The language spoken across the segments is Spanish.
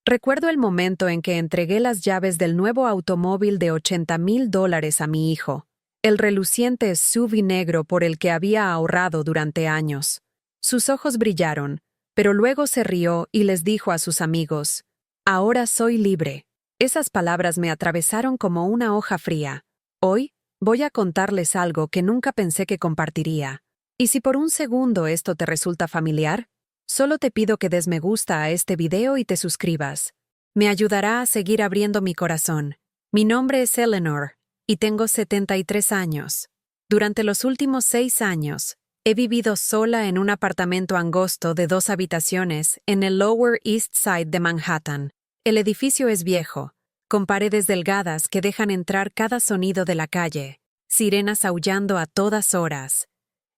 Recuerdo el momento en que entregué las llaves del nuevo automóvil de $80,000 a mi hijo, el reluciente SUV negro por el que había ahorrado durante años. Sus ojos brillaron, pero luego se rió y les dijo a sus amigos: «Ahora soy libre». Esas palabras me atravesaron como una hoja fría. Hoy, voy a contarles algo que nunca pensé que compartiría. Y si por un segundo esto te resulta familiar, solo te pido que des me gusta a este video y te suscribas. Me ayudará a seguir abriendo mi corazón. Mi nombre es Eleanor, y tengo 73 años. Durante los últimos 6 años, he vivido sola en un apartamento angosto de 2 habitaciones en el Lower East Side de Manhattan. El edificio es viejo, con paredes delgadas que dejan entrar cada sonido de la calle, sirenas aullando a todas horas,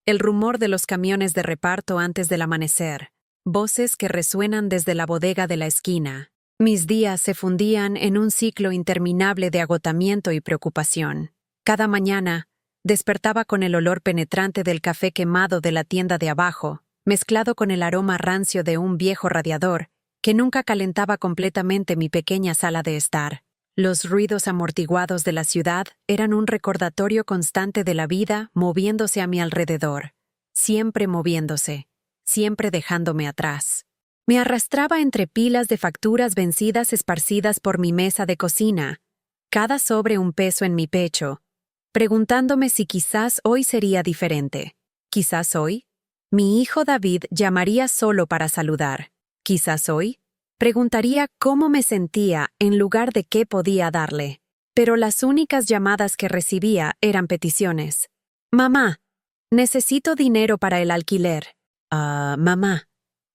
el rumor de los camiones de reparto antes del amanecer, voces que resuenan desde la bodega de la esquina. Mis días se fundían en un ciclo interminable de agotamiento y preocupación. Cada mañana, despertaba con el olor penetrante del café quemado de la tienda de abajo, mezclado con el aroma rancio de un viejo radiador que nunca calentaba completamente mi pequeña sala de estar. Los ruidos amortiguados de la ciudad eran un recordatorio constante de la vida moviéndose a mi alrededor, siempre moviéndose, siempre dejándome atrás. Me arrastraba entre pilas de facturas vencidas esparcidas por mi mesa de cocina, cada sobre un peso en mi pecho, preguntándome si quizás hoy sería diferente. Quizás hoy, mi hijo David llamaría solo para saludar. Quizás hoy, preguntaría cómo me sentía en lugar de qué podía darle. Pero las únicas llamadas que recibía eran peticiones. «Mamá, necesito dinero para el alquiler». Mamá,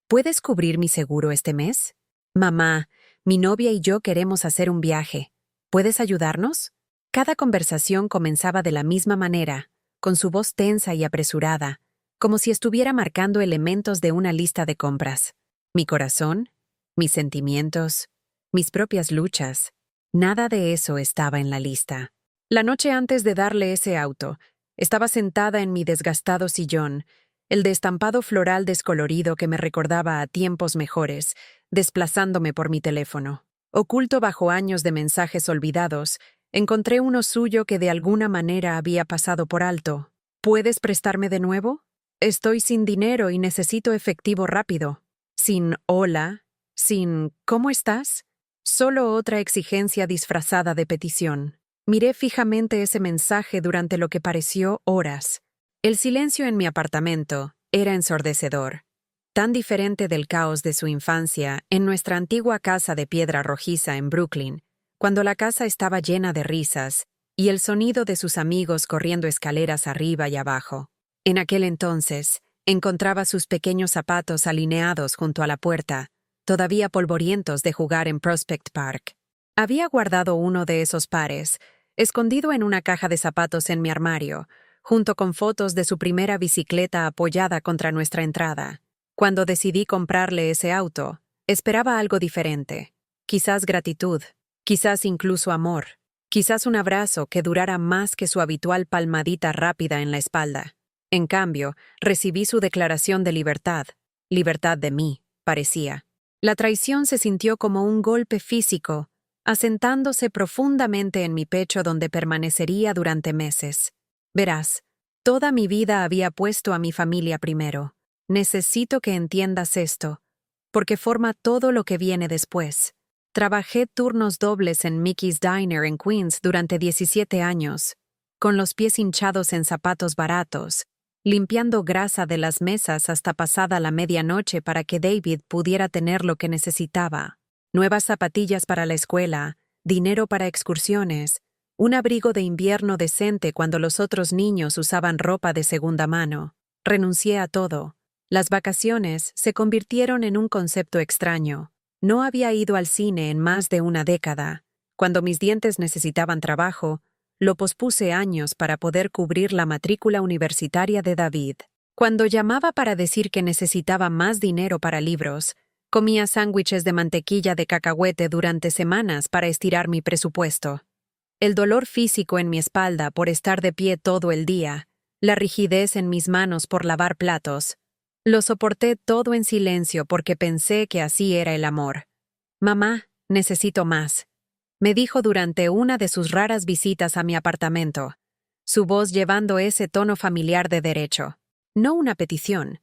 ¿puedes cubrir mi seguro este mes? Mamá, mi novia y yo queremos hacer un viaje. ¿Puedes ayudarnos? Cada conversación comenzaba de la misma manera, con su voz tensa y apresurada, como si estuviera marcando elementos de una lista de compras. Mi corazón, mis sentimientos, mis propias luchas, nada de eso estaba en la lista. La noche antes de darle ese auto, estaba sentada en mi desgastado sillón, el de estampado floral descolorido que me recordaba a tiempos mejores, desplazándome por mi teléfono. Oculto bajo años de mensajes olvidados, encontré uno suyo que de alguna manera había pasado por alto. ¿Puedes prestarme de nuevo? Estoy sin dinero y necesito efectivo rápido. Sin hola, sin ¿cómo estás? Solo otra exigencia disfrazada de petición. Miré fijamente ese mensaje durante lo que pareció horas. El silencio en mi apartamento era ensordecedor, tan diferente del caos de su infancia en nuestra antigua casa de piedra rojiza en Brooklyn, cuando la casa estaba llena de risas y el sonido de sus amigos corriendo escaleras arriba y abajo. En aquel entonces, encontraba sus pequeños zapatos alineados junto a la puerta, todavía polvorientos de jugar en Prospect Park. Había guardado uno de esos pares, escondido en una caja de zapatos en mi armario, junto con fotos de su primera bicicleta apoyada contra nuestra entrada. Cuando decidí comprarle ese auto, esperaba algo diferente. Quizás gratitud, quizás incluso amor, quizás un abrazo que durara más que su habitual palmadita rápida en la espalda. En cambio, recibí su declaración de libertad. Libertad de mí, parecía. La traición se sintió como un golpe físico, asentándose profundamente en mi pecho donde permanecería durante meses. Verás, toda mi vida había puesto a mi familia primero. Necesito que entiendas esto, porque forma todo lo que viene después. Trabajé turnos dobles en Mickey's Diner en Queens durante 17 años, con los pies hinchados en zapatos baratos, limpiando grasa de las mesas hasta pasada la medianoche para que David pudiera tener lo que necesitaba. Nuevas zapatillas para la escuela, dinero para excursiones, un abrigo de invierno decente cuando los otros niños usaban ropa de segunda mano. Renuncié a todo. Las vacaciones se convirtieron en un concepto extraño. No había ido al cine en más de una década. Cuando mis dientes necesitaban trabajo, lo pospuse años para poder cubrir la matrícula universitaria de David. Cuando llamaba para decir que necesitaba más dinero para libros, comía sándwiches de mantequilla de cacahuete durante semanas para estirar mi presupuesto. El dolor físico en mi espalda por estar de pie todo el día, la rigidez en mis manos por lavar platos. Lo soporté todo en silencio porque pensé que así era el amor. Mamá, necesito más, me dijo durante una de sus raras visitas a mi apartamento, su voz llevando ese tono familiar de derecho. No una petición,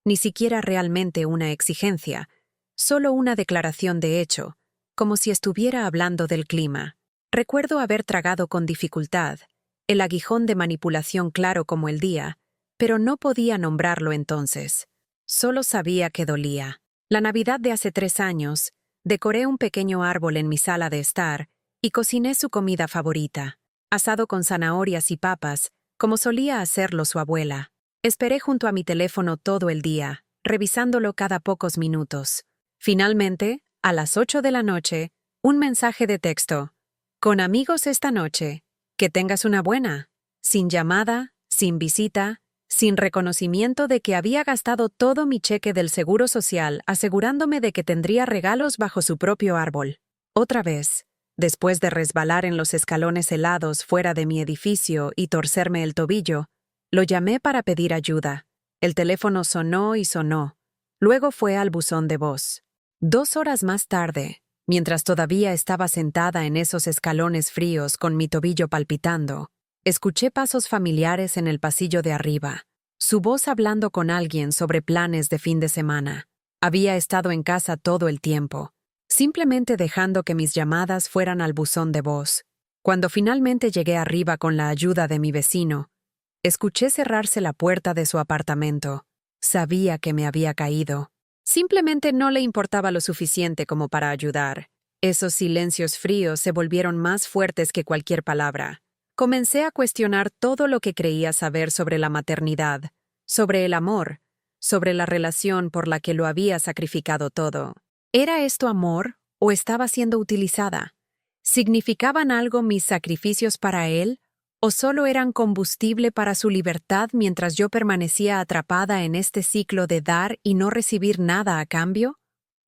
ni siquiera realmente una exigencia, solo una declaración de hecho, como si estuviera hablando del clima. Recuerdo haber tragado con dificultad, el aguijón de manipulación claro como el día, pero no podía nombrarlo entonces. Solo sabía que dolía. La Navidad de hace 3 años, decoré un pequeño árbol en mi sala de estar y cociné su comida favorita, asado con zanahorias y papas, como solía hacerlo su abuela. Esperé junto a mi teléfono todo el día, revisándolo cada pocos minutos. Finalmente, a las 8 de la noche, un mensaje de texto. Con amigos esta noche. Que tengas una buena. Sin llamada, sin visita, sin reconocimiento de que había gastado todo mi cheque del Seguro Social asegurándome de que tendría regalos bajo su propio árbol. Otra vez, después de resbalar en los escalones helados fuera de mi edificio y torcerme el tobillo, lo llamé para pedir ayuda. El teléfono sonó y sonó. Luego fue al buzón de voz. 2 horas más tarde, mientras todavía estaba sentada en esos escalones fríos con mi tobillo palpitando, escuché pasos familiares en el pasillo de arriba, su voz hablando con alguien sobre planes de fin de semana. Había estado en casa todo el tiempo, simplemente dejando que mis llamadas fueran al buzón de voz. Cuando finalmente llegué arriba con la ayuda de mi vecino, escuché cerrarse la puerta de su apartamento. Sabía que me había caído. Simplemente no le importaba lo suficiente como para ayudar. Esos silencios fríos se volvieron más fuertes que cualquier palabra. Comencé a cuestionar todo lo que creía saber sobre la maternidad, sobre el amor, sobre la relación por la que lo había sacrificado todo. ¿Era esto amor o estaba siendo utilizada? ¿Significaban algo mis sacrificios para él o solo eran combustible para su libertad mientras yo permanecía atrapada en este ciclo de dar y no recibir nada a cambio?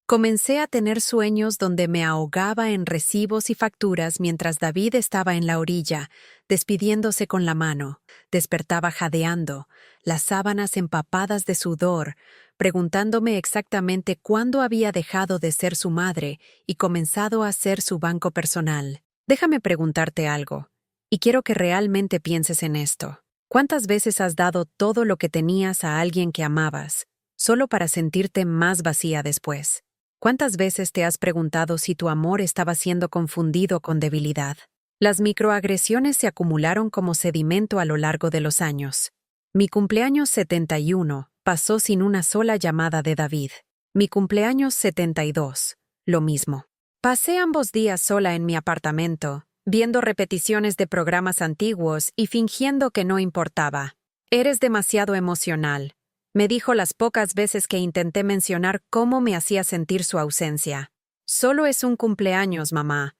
Comencé a tener sueños donde me ahogaba en recibos y facturas mientras David estaba en la orilla, despidiéndose con la mano. Despertaba jadeando, las sábanas empapadas de sudor, preguntándome exactamente cuándo había dejado de ser su madre y comenzado a ser su banco personal. Déjame preguntarte algo. Y quiero que realmente pienses en esto. ¿Cuántas veces has dado todo lo que tenías a alguien que amabas, solo para sentirte más vacía después? ¿Cuántas veces te has preguntado si tu amor estaba siendo confundido con debilidad? Las microagresiones se acumularon como sedimento a lo largo de los años. Mi cumpleaños 71 pasó sin una sola llamada de David. Mi cumpleaños 72, lo mismo. Pasé ambos días sola en mi apartamento, viendo repeticiones de programas antiguos y fingiendo que no importaba. Eres demasiado emocional, me dijo las pocas veces que intenté mencionar cómo me hacía sentir su ausencia. Solo es un cumpleaños, mamá.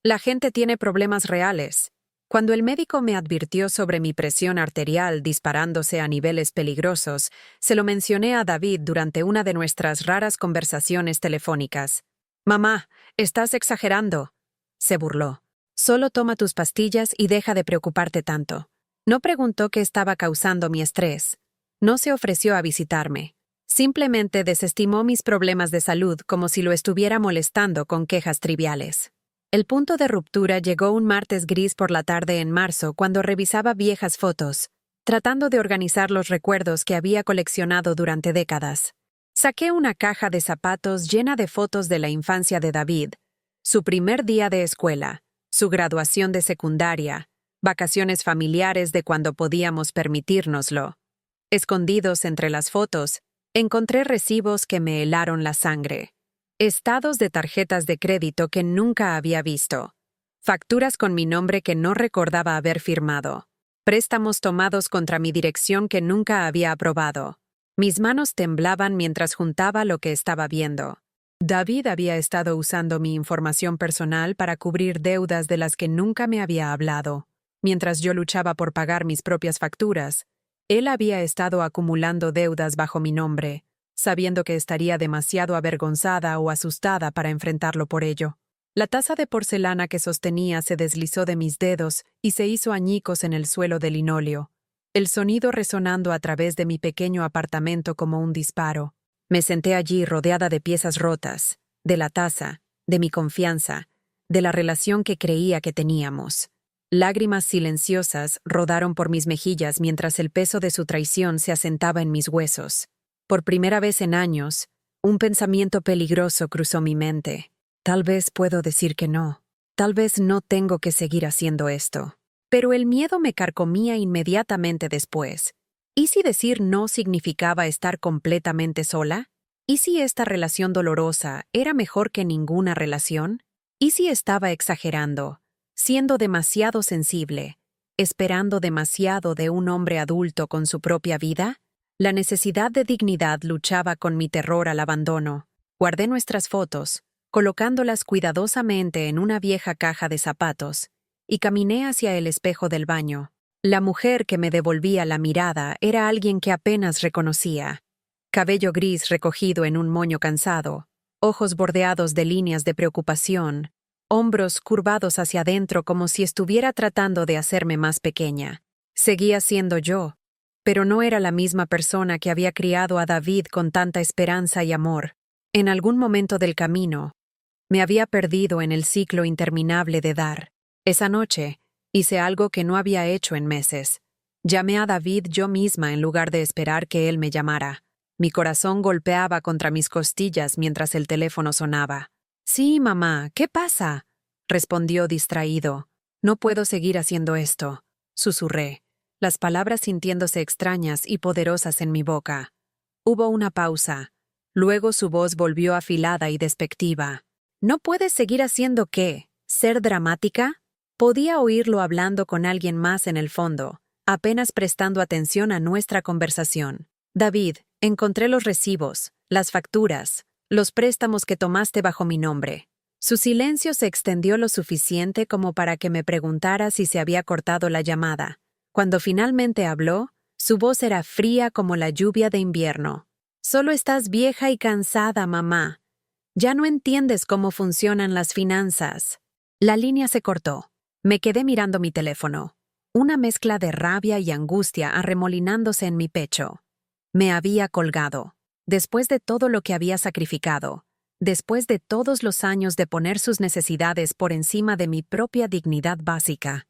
La gente tiene problemas reales. Cuando el médico me advirtió sobre mi presión arterial disparándose a niveles peligrosos, se lo mencioné a David durante una de nuestras raras conversaciones telefónicas. Mamá, estás exagerando, se burló. Solo toma tus pastillas y deja de preocuparte tanto. No preguntó qué estaba causando mi estrés. No se ofreció a visitarme. Simplemente desestimó mis problemas de salud como si lo estuviera molestando con quejas triviales. El punto de ruptura llegó un martes gris por la tarde en marzo cuando revisaba viejas fotos, tratando de organizar los recuerdos que había coleccionado durante décadas. Saqué una caja de zapatos llena de fotos de la infancia de David, su primer día de escuela, su graduación de secundaria, vacaciones familiares de cuando podíamos permitírnoslo. Escondidos entre las fotos, encontré recibos que me helaron la sangre, estados de tarjetas de crédito que nunca había visto, facturas con mi nombre que no recordaba haber firmado, préstamos tomados contra mi dirección que nunca había aprobado. Mis manos temblaban mientras juntaba lo que estaba viendo. David había estado usando mi información personal para cubrir deudas de las que nunca me había hablado. Mientras yo luchaba por pagar mis propias facturas, él había estado acumulando deudas bajo mi nombre, sabiendo que estaría demasiado avergonzada o asustada para enfrentarlo por ello. La taza de porcelana que sostenía se deslizó de mis dedos y se hizo añicos en el suelo de linóleo, el sonido resonando a través de mi pequeño apartamento como un disparo. Me senté allí rodeada de piezas rotas, de la taza de mi confianza, de la relación que creía que teníamos. Lágrimas silenciosas rodaron por mis mejillas mientras el peso de su traición se asentaba en mis huesos. Por primera vez en años, un pensamiento peligroso cruzó mi mente. Tal vez puedo decir que no. Tal vez no tengo que seguir haciendo esto. Pero el miedo me carcomía inmediatamente después. ¿Y si decir no significaba estar completamente sola? ¿Y si esta relación dolorosa era mejor que ninguna relación? ¿Y si estaba exagerando, siendo demasiado sensible, esperando demasiado de un hombre adulto con su propia vida? La necesidad de dignidad luchaba con mi terror al abandono. Guardé nuestras fotos, colocándolas cuidadosamente en una vieja caja de zapatos, y caminé hacia el espejo del baño. La mujer que me devolvía la mirada era alguien que apenas reconocía. Cabello gris recogido en un moño cansado, ojos bordeados de líneas de preocupación, hombros curvados hacia adentro como si estuviera tratando de hacerme más pequeña. Seguía siendo yo, pero no era la misma persona que había criado a David con tanta esperanza y amor. En algún momento del camino, me había perdido en el ciclo interminable de dar. Esa noche, hice algo que no había hecho en meses. Llamé a David yo misma en lugar de esperar que él me llamara. Mi corazón golpeaba contra mis costillas mientras el teléfono sonaba. «Sí, mamá, ¿qué pasa?», respondió distraído. «No puedo seguir haciendo esto», susurré, las palabras sintiéndose extrañas y poderosas en mi boca. Hubo una pausa. Luego su voz volvió afilada y despectiva. «¿No puedes seguir haciendo qué? ¿Ser dramática?». Podía oírlo hablando con alguien más en el fondo, apenas prestando atención a nuestra conversación. «David, encontré los recibos, las facturas, los préstamos que tomaste bajo mi nombre». Su silencio se extendió lo suficiente como para que me preguntara si se había cortado la llamada. Cuando finalmente habló, su voz era fría como la lluvia de invierno. «Solo estás vieja y cansada, mamá. Ya no entiendes cómo funcionan las finanzas». La línea se cortó. Me quedé mirando mi teléfono. Una mezcla de rabia y angustia arremolinándose en mi pecho. Me había colgado. Después de todo lo que había sacrificado, después de todos los años de poner sus necesidades por encima de mi propia dignidad básica,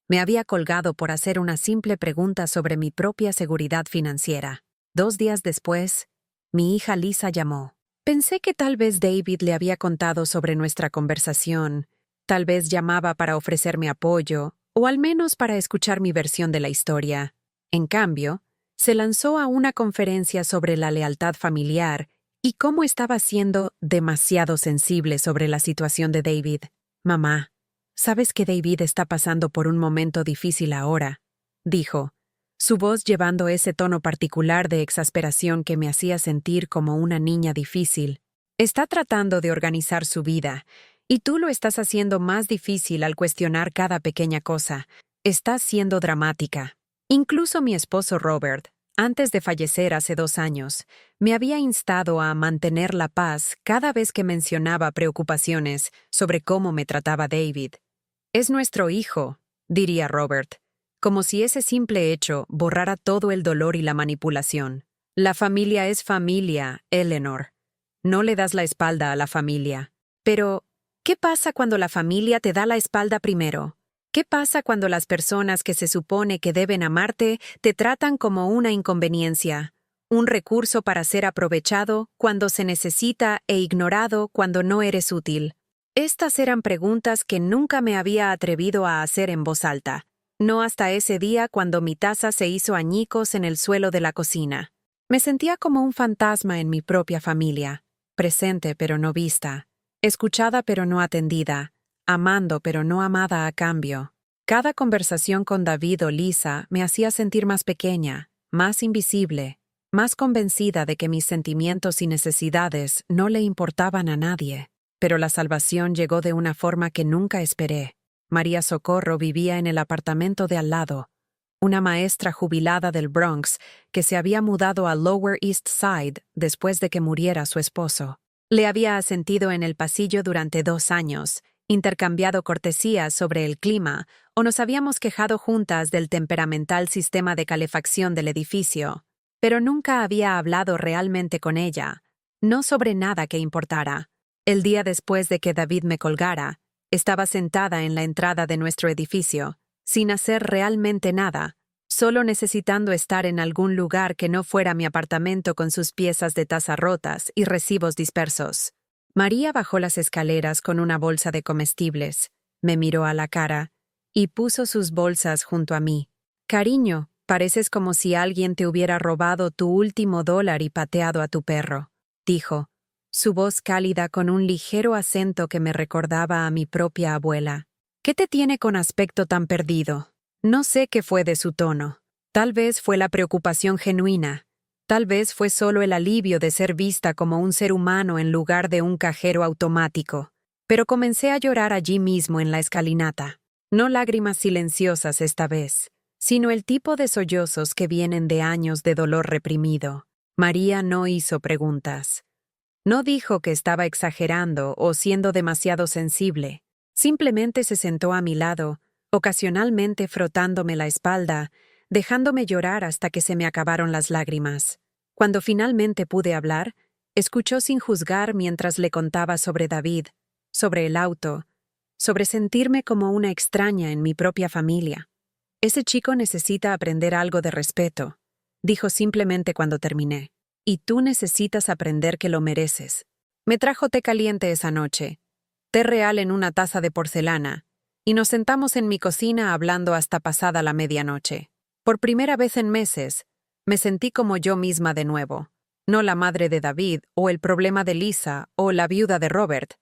me había colgado por hacer una simple pregunta sobre mi propia seguridad financiera. 2 días después, mi hija Lisa llamó. Pensé que tal vez David le había contado sobre nuestra conversación. Tal vez llamaba para ofrecerme apoyo, o al menos para escuchar mi versión de la historia. En cambio, se lanzó a una conferencia sobre la lealtad familiar y cómo estaba siendo demasiado sensible sobre la situación de David. «Mamá, sabes que David está pasando por un momento difícil ahora», dijo, su voz llevando ese tono particular de exasperación que me hacía sentir como una niña difícil. «Está tratando de organizar su vida, y tú lo estás haciendo más difícil al cuestionar cada pequeña cosa. Estás siendo dramática». Incluso mi esposo Robert, antes de fallecer hace 2 años, me había instado a mantener la paz cada vez que mencionaba preocupaciones sobre cómo me trataba David. «Es nuestro hijo», diría Robert, como si ese simple hecho borrara todo el dolor y la manipulación. «La familia es familia, Eleanor. No le das la espalda a la familia». Pero, ¿qué pasa cuando la familia te da la espalda primero? ¿Qué pasa cuando las personas que se supone que deben amarte te tratan como una inconveniencia, un recurso para ser aprovechado cuando se necesita e ignorado cuando no eres útil? Estas eran preguntas que nunca me había atrevido a hacer en voz alta, no hasta ese día cuando mi taza se hizo añicos en el suelo de la cocina. Me sentía como un fantasma en mi propia familia, presente pero no vista, escuchada pero no atendida, amando pero no amada a cambio. Cada conversación con David o Lisa me hacía sentir más pequeña, más invisible, más convencida de que mis sentimientos y necesidades no le importaban a nadie. Pero la salvación llegó de una forma que nunca esperé. María Socorro vivía en el apartamento de al lado, una maestra jubilada del Bronx que se había mudado a Lower East Side después de que muriera su esposo. Le había asentido en el pasillo durante 2 años, intercambiado cortesías sobre el clima o nos habíamos quejado juntas del temperamental sistema de calefacción del edificio, pero nunca había hablado realmente con ella, no sobre nada que importara. El día después de que David me colgara, estaba sentada en la entrada de nuestro edificio, sin hacer realmente nada, solo necesitando estar en algún lugar que no fuera mi apartamento con sus piezas de taza rotas y recibos dispersos. María bajó las escaleras con una bolsa de comestibles, me miró a la cara y puso sus bolsas junto a mí. «Cariño, pareces como si alguien te hubiera robado tu último dólar y pateado a tu perro», dijo, su voz cálida con un ligero acento que me recordaba a mi propia abuela. «¿Qué te tiene con aspecto tan perdido?» No sé qué fue de su tono. Tal vez fue la preocupación genuina. Tal vez fue solo el alivio de ser vista como un ser humano en lugar de un cajero automático. Pero comencé a llorar allí mismo en la escalinata. No lágrimas silenciosas esta vez, sino el tipo de sollozos que vienen de años de dolor reprimido. María no hizo preguntas. No dijo que estaba exagerando o siendo demasiado sensible. Simplemente se sentó a mi lado, ocasionalmente frotándome la espalda, dejándome llorar hasta que se me acabaron las lágrimas. Cuando finalmente pude hablar, escuchó sin juzgar mientras le contaba sobre David, sobre el auto, sobre sentirme como una extraña en mi propia familia. «Ese chico necesita aprender algo de respeto», dijo simplemente cuando terminé. «Y tú necesitas aprender que lo mereces». Me trajo té caliente esa noche, té real en una taza de porcelana, y nos sentamos en mi cocina hablando hasta pasada la medianoche. Por primera vez en meses, me sentí como yo misma de nuevo. No la madre de David, o el problema de Lisa, o la viuda de Robert,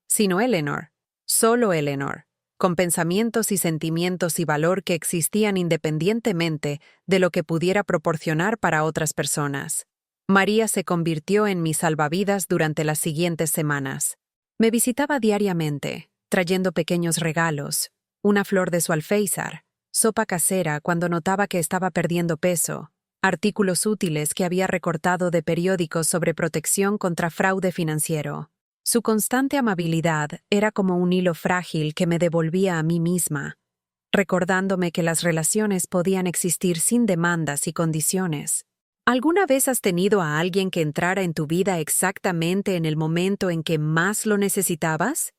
sino Eleanor, solo Eleanor, con pensamientos y sentimientos y valor que existían independientemente de lo que pudiera proporcionar para otras personas. María se convirtió en mi salvavidas durante las siguientes semanas. Me visitaba diariamente, trayendo pequeños regalos, una flor de su alféizar, sopa casera cuando notaba que estaba perdiendo peso, artículos útiles que había recortado de periódicos sobre protección contra fraude financiero. Su constante amabilidad era como un hilo frágil que me devolvía a mí misma, recordándome que las relaciones podían existir sin demandas y condiciones. ¿Alguna vez has tenido a alguien que entrara en tu vida exactamente en el momento en que más lo necesitabas?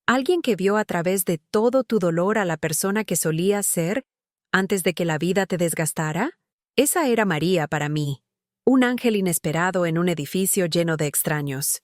¿Alguien que vio a través de todo tu dolor a la persona que solías ser antes de que la vida te desgastara? Esa era María para mí, un ángel inesperado en un edificio lleno de extraños.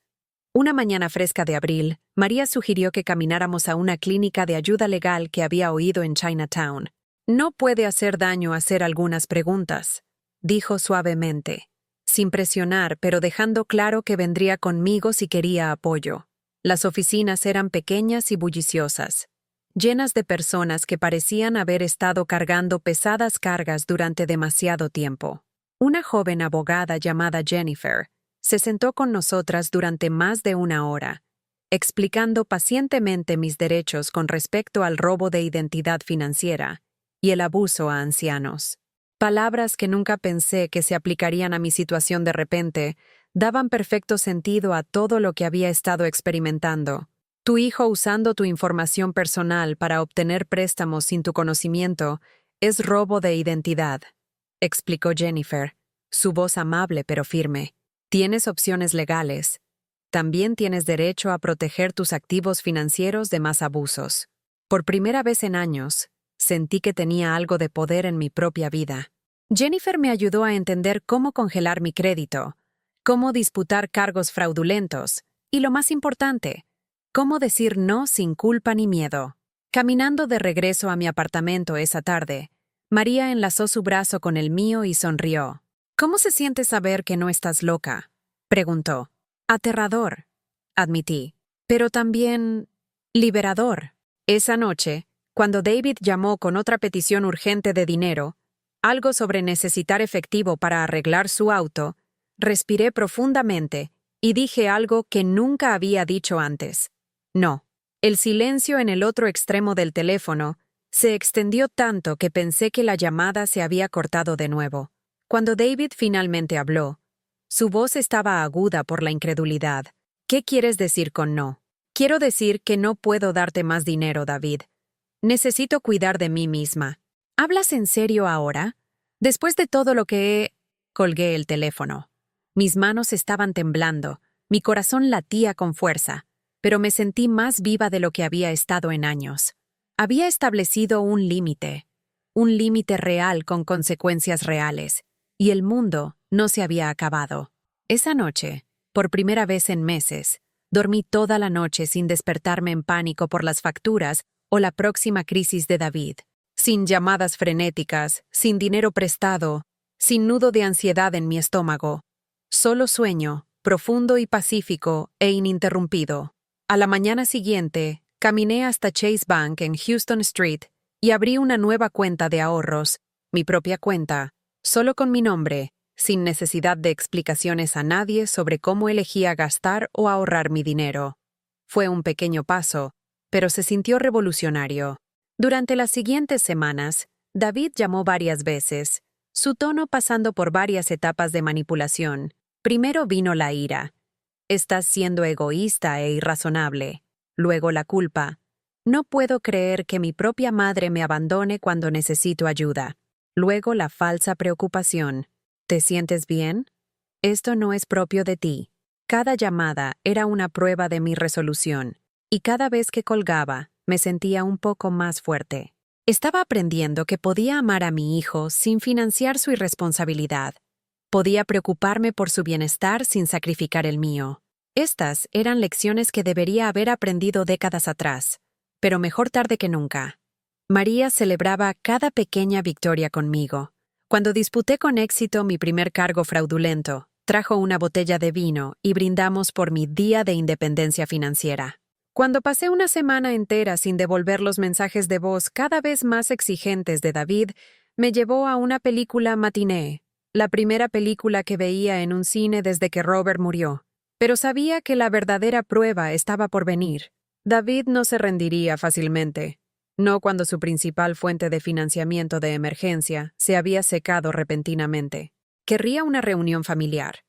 Una mañana fresca de abril, María sugirió que camináramos a una clínica de ayuda legal que había oído en Chinatown. «No puede hacer daño hacer algunas preguntas», dijo suavemente, sin presionar, pero dejando claro que vendría conmigo si quería apoyo. Las oficinas eran pequeñas y bulliciosas, llenas de personas que parecían haber estado cargando pesadas cargas durante demasiado tiempo. Una joven abogada llamada Jennifer se sentó con nosotras durante más de una hora, explicando pacientemente mis derechos con respecto al robo de identidad financiera y el abuso a ancianos. Palabras que nunca pensé que se aplicarían a mi situación de repente, daban perfecto sentido a todo lo que había estado experimentando. Tu hijo usando tu información personal para obtener préstamos sin tu conocimiento es robo de identidad, explicó Jennifer, su voz amable pero firme. Tienes opciones legales. También tienes derecho a proteger tus activos financieros de más abusos. Por primera vez en años, sentí que tenía algo de poder en mi propia vida. Jennifer me ayudó a entender cómo congelar mi crédito, cómo disputar cargos fraudulentos y, lo más importante, cómo decir no sin culpa ni miedo. Caminando de regreso a mi apartamento esa tarde, María enlazó su brazo con el mío y sonrió. «¿Cómo se siente saber que no estás loca?», preguntó. «Aterrador», admití, pero también liberador. Esa noche, cuando David llamó con otra petición urgente de dinero, algo sobre necesitar efectivo para arreglar su auto, respiré profundamente y dije algo que nunca había dicho antes. No. El silencio en el otro extremo del teléfono se extendió tanto que pensé que la llamada se había cortado de nuevo. Cuando David finalmente habló, su voz estaba aguda por la incredulidad. «¿Qué quieres decir con no?» «Quiero decir que no puedo darte más dinero, David. Necesito cuidar de mí misma». «¿Hablas en serio ahora? Después de todo lo que he...» Colgué el teléfono. Mis manos estaban temblando, mi corazón latía con fuerza. pero me sentí más viva de lo que había estado en años. Había establecido un límite real con consecuencias reales, y el mundo no se había acabado. Esa noche, por primera vez en meses, dormí toda la noche sin despertarme en pánico por las facturas o la próxima crisis de David. Sin llamadas frenéticas, sin dinero prestado, sin nudo de ansiedad en mi estómago. Solo sueño, profundo y pacífico e ininterrumpido. A la mañana siguiente, caminé hasta Chase Bank en Houston Street y abrí una nueva cuenta de ahorros, mi propia cuenta, solo con mi nombre, sin necesidad de explicaciones a nadie sobre cómo elegía gastar o ahorrar mi dinero. Fue un pequeño paso, pero se sintió revolucionario. Durante las siguientes semanas, David llamó varias veces, su tono pasando por varias etapas de manipulación. Primero vino la ira. Estás siendo egoísta e irrazonable. Luego la culpa. No puedo creer que mi propia madre me abandone cuando necesito ayuda. Luego la falsa preocupación. ¿Te sientes bien? Esto no es propio de ti. Cada llamada era una prueba de mi resolución, y cada vez que colgaba, me sentía un poco más fuerte. Estaba aprendiendo que podía amar a mi hijo sin financiar su irresponsabilidad. Podía preocuparme por su bienestar sin sacrificar el mío. Estas eran lecciones que debería haber aprendido décadas atrás, pero mejor tarde que nunca. María celebraba cada pequeña victoria conmigo. Cuando disputé con éxito mi primer cargo fraudulento, trajo una botella de vino y brindamos por mi día de independencia financiera. Cuando pasé una semana entera sin devolver los mensajes de voz cada vez más exigentes de David, me llevó a una película matiné, la primera película que veía en un cine desde que Robert murió. Pero sabía que la verdadera prueba estaba por venir. David no se rendiría fácilmente, no cuando su principal fuente de financiamiento de emergencia se había secado repentinamente. Querría una reunión familiar,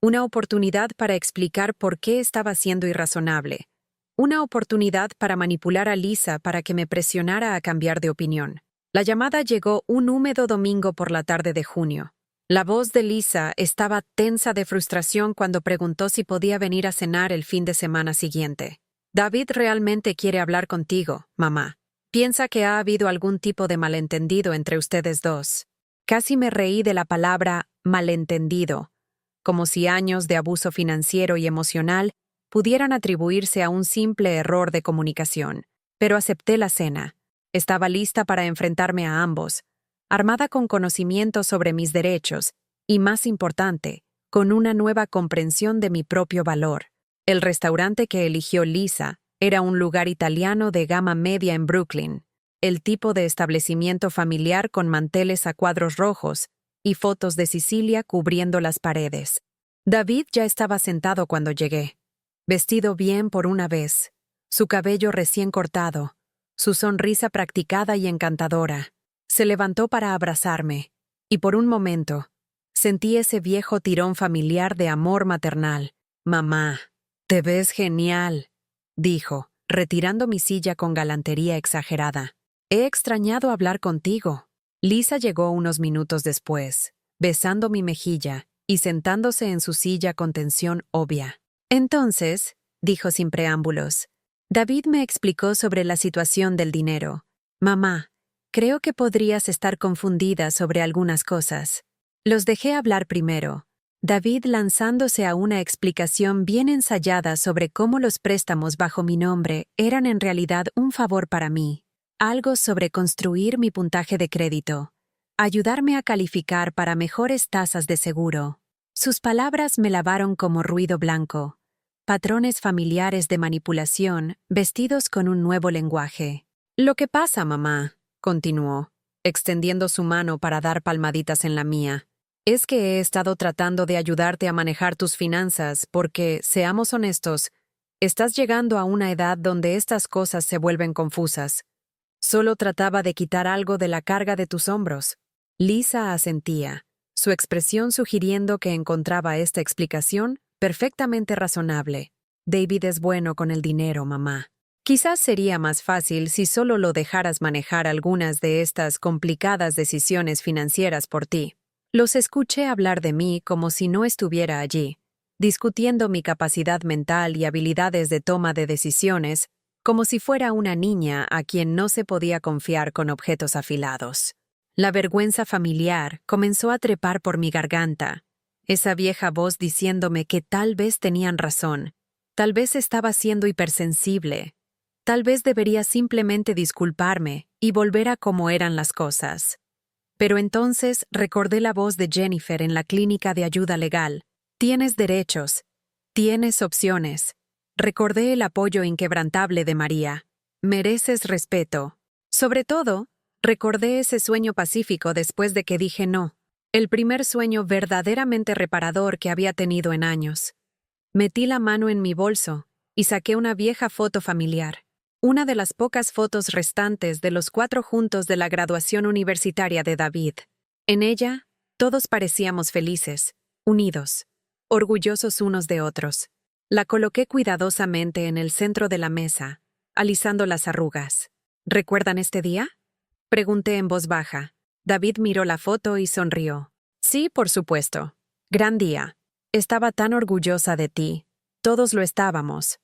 una oportunidad para explicar por qué estaba siendo irrazonable, una oportunidad para manipular a Lisa para que me presionara a cambiar de opinión. La llamada llegó un húmedo domingo por la tarde de junio. La voz de Lisa estaba tensa de frustración cuando preguntó si podía venir a cenar el fin de semana siguiente. David realmente quiere hablar contigo, mamá. Piensa que ha habido algún tipo de malentendido entre ustedes dos. Casi me reí de la palabra malentendido, como si años de abuso financiero y emocional pudieran atribuirse a un simple error de comunicación. Pero acepté la cena. Estaba lista para enfrentarme a ambos, armada con conocimiento sobre mis derechos y, más importante, con una nueva comprensión de mi propio valor. El restaurante que eligió Lisa era un lugar italiano de gama media en Brooklyn, el tipo de establecimiento familiar con manteles a cuadros rojos y fotos de Sicilia cubriendo las paredes. David ya estaba sentado cuando llegué, vestido bien por una vez, su cabello recién cortado, su sonrisa practicada y encantadora. Se levantó para abrazarme, y por un momento, sentí ese viejo tirón familiar de amor maternal. «Mamá, te ves genial», dijo, retirando mi silla con galantería exagerada. «He extrañado hablar contigo». Lisa llegó unos minutos después, besando mi mejilla y sentándose en su silla con tensión obvia. «Entonces», dijo sin preámbulos, «David me explicó sobre la situación del dinero. Mamá, creo que podrías estar confundida sobre algunas cosas». Los dejé hablar primero, David lanzándose a una explicación bien ensayada sobre cómo los préstamos bajo mi nombre eran en realidad un favor para mí, algo sobre construir mi puntaje de crédito, ayudarme a calificar para mejores tasas de seguro. Sus palabras me lavaron como ruido blanco, patrones familiares de manipulación vestidos con un nuevo lenguaje. «Lo que pasa, mamá», continuó, extendiendo su mano para dar palmaditas en la mía, «es que he estado tratando de ayudarte a manejar tus finanzas porque, seamos honestos, estás llegando a una edad donde estas cosas se vuelven confusas. Solo trataba de quitar algo de la carga de tus hombros». Lisa asentía, su expresión sugiriendo que encontraba esta explicación perfectamente razonable. «David es bueno con el dinero, mamá. Quizás sería más fácil si solo lo dejaras manejar algunas de estas complicadas decisiones financieras por ti». Los escuché hablar de mí como si no estuviera allí. discutiendo mi capacidad mental y habilidades de toma de decisiones, como si fuera una niña a quien no se podía confiar con objetos afilados. La vergüenza familiar comenzó a trepar por mi garganta, esa vieja voz diciéndome que tal vez tenían razón, tal vez estaba siendo hipersensible, tal vez debería simplemente disculparme y volver a como eran las cosas. Pero entonces recordé la voz de Jennifer en la clínica de ayuda legal. Tienes derechos, tienes opciones. Recordé el apoyo inquebrantable de María. Mereces respeto. Sobre todo, recordé ese sueño pacífico después de que dije no, el primer sueño verdaderamente reparador que había tenido en años. Metí la mano en mi bolso y saqué una vieja foto familiar, una de las pocas fotos restantes de los 4 juntos de la graduación universitaria de David. En ella, todos parecíamos felices, unidos, orgullosos unos de otros. La coloqué cuidadosamente en el centro de la mesa, alisando las arrugas. ¿Recuerdan este día?, pregunté en voz baja. David miró la foto y sonrió. Sí, por supuesto. Gran día. Estaba tan orgullosa de ti. Todos lo estábamos.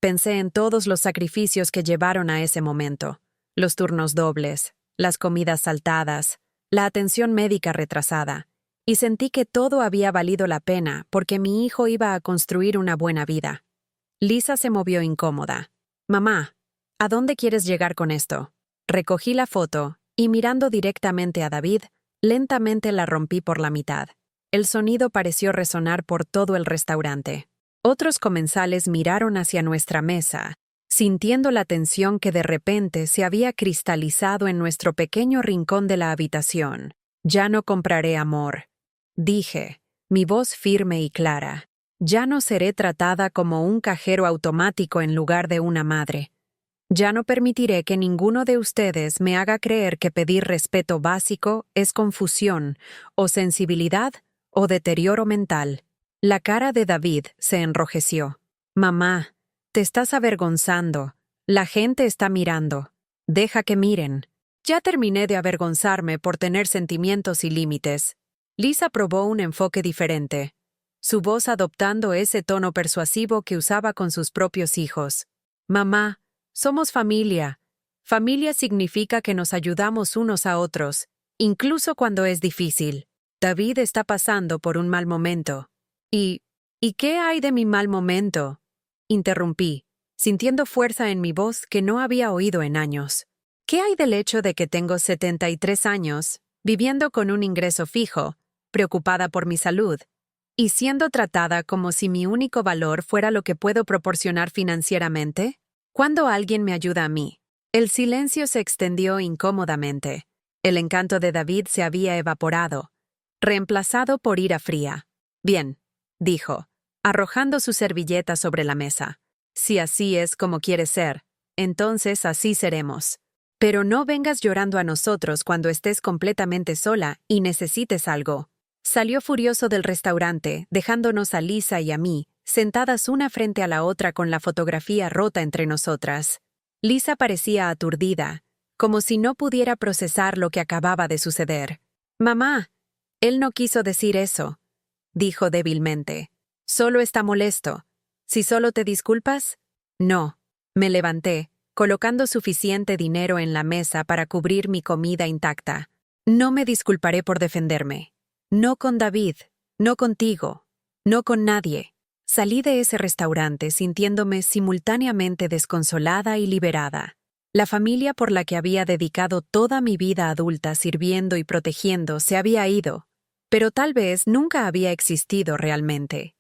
Pensé en todos los sacrificios que llevaron a ese momento. Los turnos dobles, las comidas saltadas, la atención médica retrasada. Y sentí que todo había valido la pena porque mi hijo iba a construir una buena vida. Lisa se movió incómoda. Mamá, ¿a dónde quieres llegar con esto? Recogí la foto y mirando directamente a David, lentamente la rompí por la mitad. El sonido pareció resonar por todo el restaurante. Otros comensales miraron hacia nuestra mesa, sintiendo la tensión que de repente se había cristalizado en nuestro pequeño rincón de la habitación. Ya no compraré amor, dije, mi voz firme y clara. Ya no seré tratada como un cajero automático en lugar de una madre. Ya no permitiré que ninguno de ustedes me haga creer que pedir respeto básico es confusión, o sensibilidad, o deterioro mental. La cara de David se enrojeció. Mamá, te estás avergonzando. La gente está mirando. Deja que miren. Ya terminé de avergonzarme por tener sentimientos y límites. Lisa probó un enfoque diferente, su voz adoptando ese tono persuasivo que usaba con sus propios hijos. Mamá, somos familia. Familia significa que nos ayudamos unos a otros, incluso cuando es difícil. David está pasando por un mal momento. ¿Y qué hay de mi mal momento?, interrumpí, sintiendo fuerza en mi voz que no había oído en años. ¿Qué hay del hecho de que tengo 73 años, viviendo con un ingreso fijo, preocupada por mi salud, y siendo tratada como si mi único valor fuera lo que puedo proporcionar financieramente? ¿Cuándo alguien me ayuda a mí? El silencio se extendió incómodamente. El encanto de David se había evaporado, reemplazado por ira fría. Bien, dijo, arrojando su servilleta sobre la mesa. Si así es como quieres ser, entonces así seremos. Pero no vengas llorando a nosotros cuando estés completamente sola y necesites algo. Salió furioso del restaurante, dejándonos a Lisa y a mí, sentadas una frente a la otra con la fotografía rota entre nosotras. Lisa parecía aturdida, como si no pudiera procesar lo que acababa de suceder. Mamá, él no quiso decir eso, dijo débilmente. Solo está molesto. ¿Si solo te disculpas? No. Me levanté, colocando suficiente dinero en la mesa para cubrir mi comida intacta. No me disculparé por defenderme. No con David, no contigo, no con nadie. Salí de ese restaurante sintiéndome simultáneamente desconsolada y liberada. La familia por la que había dedicado toda mi vida adulta sirviendo y protegiendo se había ido, pero tal vez nunca había existido realmente.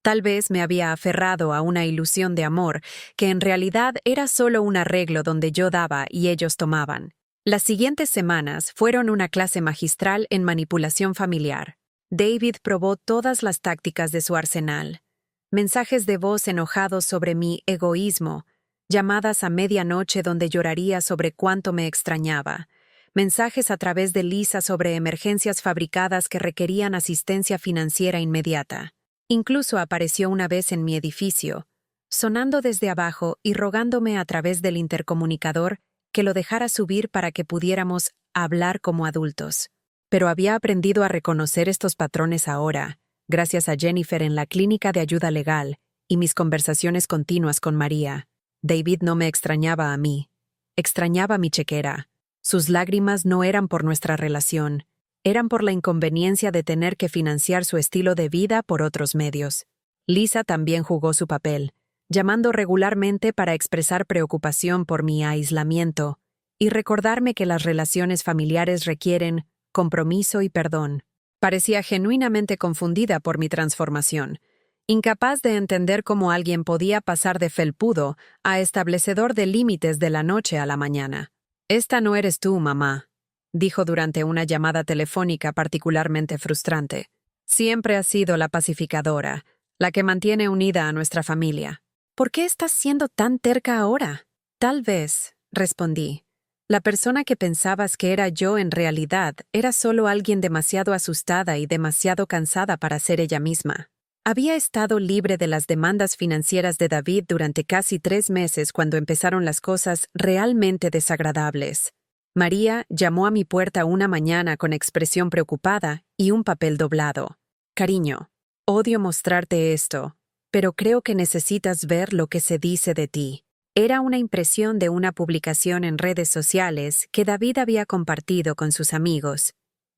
Tal vez me había aferrado a una ilusión de amor que en realidad era solo un arreglo donde yo daba y ellos tomaban. Las siguientes semanas fueron una clase magistral en manipulación familiar. David probó todas las tácticas de su arsenal. Mensajes de voz enojados sobre mi egoísmo, llamadas a medianoche donde lloraría sobre cuánto me extrañaba, mensajes a través de Lisa sobre emergencias fabricadas que requerían asistencia financiera inmediata. Incluso apareció una vez en mi edificio, sonando desde abajo y rogándome a través del intercomunicador que lo dejara subir para que pudiéramos hablar como adultos. Pero había aprendido a reconocer estos patrones ahora, gracias a Jennifer en la clínica de ayuda legal y mis conversaciones continuas con María. David no me extrañaba a mí. Extrañaba mi chequera. Sus lágrimas no eran por nuestra relación, eran por la inconveniencia de tener que financiar su estilo de vida por otros medios. Lisa también jugó su papel, llamando regularmente para expresar preocupación por mi aislamiento y recordarme que las relaciones familiares requieren compromiso y perdón. Parecía genuinamente confundida por mi transformación, incapaz de entender cómo alguien podía pasar de felpudo a establecedor de límites de la noche a la mañana. «Esta no eres tú, mamá», dijo durante una llamada telefónica particularmente frustrante. «Siempre has sido la pacificadora, la que mantiene unida a nuestra familia. ¿Por qué estás siendo tan terca ahora?» «Tal vez», respondí. «La persona que pensabas que era yo en realidad era solo alguien demasiado asustada y demasiado cansada para ser ella misma». Había estado libre de las demandas financieras de David durante casi 3 meses cuando empezaron las cosas realmente desagradables. María llamó a mi puerta una mañana con expresión preocupada y un papel doblado. «Cariño, odio mostrarte esto, pero creo que necesitas ver lo que se dice de ti». Era una impresión de una publicación en redes sociales que David había compartido con sus amigos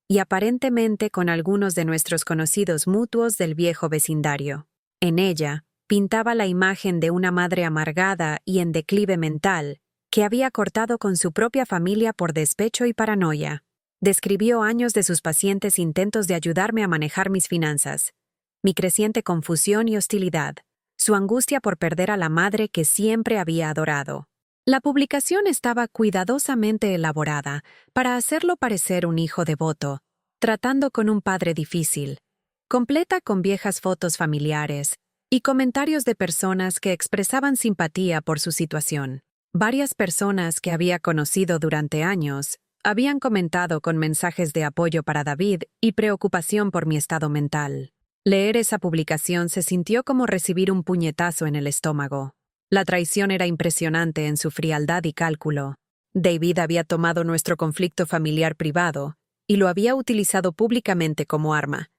y aparentemente con algunos de nuestros conocidos mutuos del viejo vecindario. En ella, pintaba la imagen de una madre amargada y en declive mental que había cortado con su propia familia por despecho y paranoia. Describió años de sus pacientes intentos de ayudarme a manejar mis finanzas, mi creciente confusión y hostilidad, su angustia por perder a la madre que siempre había adorado. La publicación estaba cuidadosamente elaborada para hacerlo parecer un hijo devoto, tratando con un padre difícil, completa con viejas fotos familiares y comentarios de personas que expresaban simpatía por su situación. Varias personas que había conocido durante años habían comentado con mensajes de apoyo para David y preocupación por mi estado mental. Leer esa publicación se sintió como recibir un puñetazo en el estómago. La traición era impresionante en su frialdad y cálculo. David había tomado nuestro conflicto familiar privado y lo había utilizado públicamente como arma,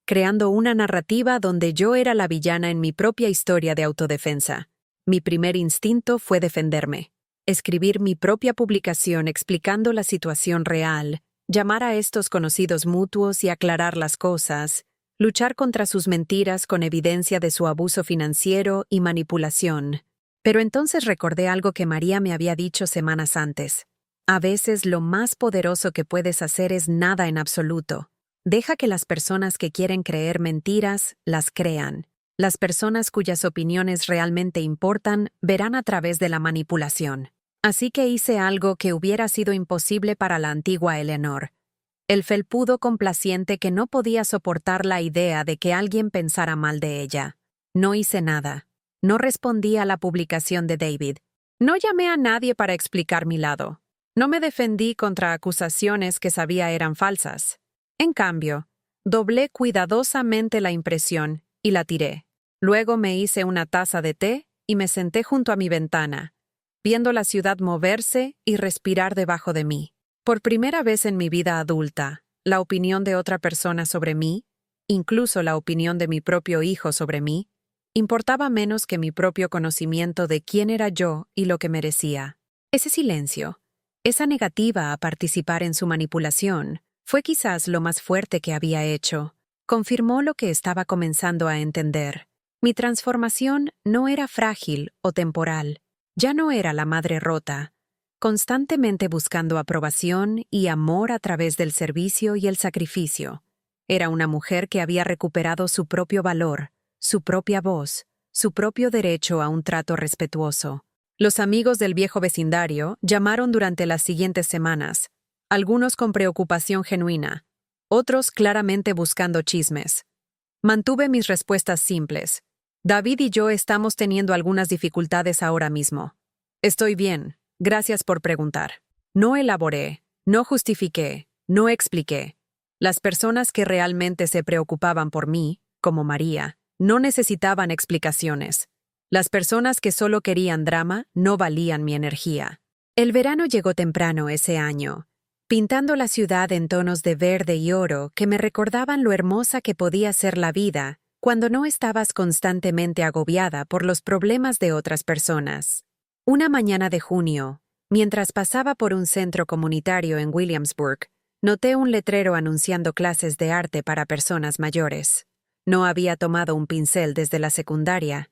creando una narrativa donde yo era la villana en mi propia historia de autodefensa. Mi primer instinto fue defenderme, escribir mi propia publicación explicando la situación real, llamar a estos conocidos mutuos y aclarar las cosas, luchar contra sus mentiras con evidencia de su abuso financiero y manipulación. Pero entonces recordé algo que María me había dicho semanas antes. A veces lo más poderoso que puedes hacer es nada en absoluto. Deja que las personas que quieren creer mentiras las crean. Las personas cuyas opiniones realmente importan verán a través de la manipulación. Así que hice algo que hubiera sido imposible para la antigua Eleanor. El felpudo complaciente que no podía soportar la idea de que alguien pensara mal de ella. No hice nada. No respondí a la publicación de David. No llamé a nadie para explicar mi lado. No me defendí contra acusaciones que sabía eran falsas. En cambio, doblé cuidadosamente la impresión y la tiré. Luego me hice una taza de té y me senté junto a mi ventana, viendo la ciudad moverse y respirar debajo de mí. Por primera vez en mi vida adulta, la opinión de otra persona sobre mí, incluso la opinión de mi propio hijo sobre mí, importaba menos que mi propio conocimiento de quién era yo y lo que merecía. Ese silencio, esa negativa a participar en su manipulación, fue quizás lo más fuerte que había hecho. Confirmó lo que estaba comenzando a entender. Mi transformación no era frágil o temporal. Ya no era la madre rota, constantemente buscando aprobación y amor a través del servicio y el sacrificio. Era una mujer que había recuperado su propio valor, su propia voz, su propio derecho a un trato respetuoso. Los amigos del viejo vecindario llamaron durante las siguientes semanas, algunos con preocupación genuina, otros claramente buscando chismes. Mantuve mis respuestas simples. David y yo estamos teniendo algunas dificultades ahora mismo. Estoy bien, gracias por preguntar. No elaboré, no justifiqué, no expliqué. Las personas que realmente se preocupaban por mí, como María, no necesitaban explicaciones. Las personas que solo querían drama no valían mi energía. El verano llegó temprano ese año, pintando la ciudad en tonos de verde y oro que me recordaban lo hermosa que podía ser la vida cuando no estabas constantemente agobiada por los problemas de otras personas. Una mañana de junio, mientras pasaba por un centro comunitario en Williamsburg, noté un letrero anunciando clases de arte para personas mayores. No había tomado un pincel desde la secundaria.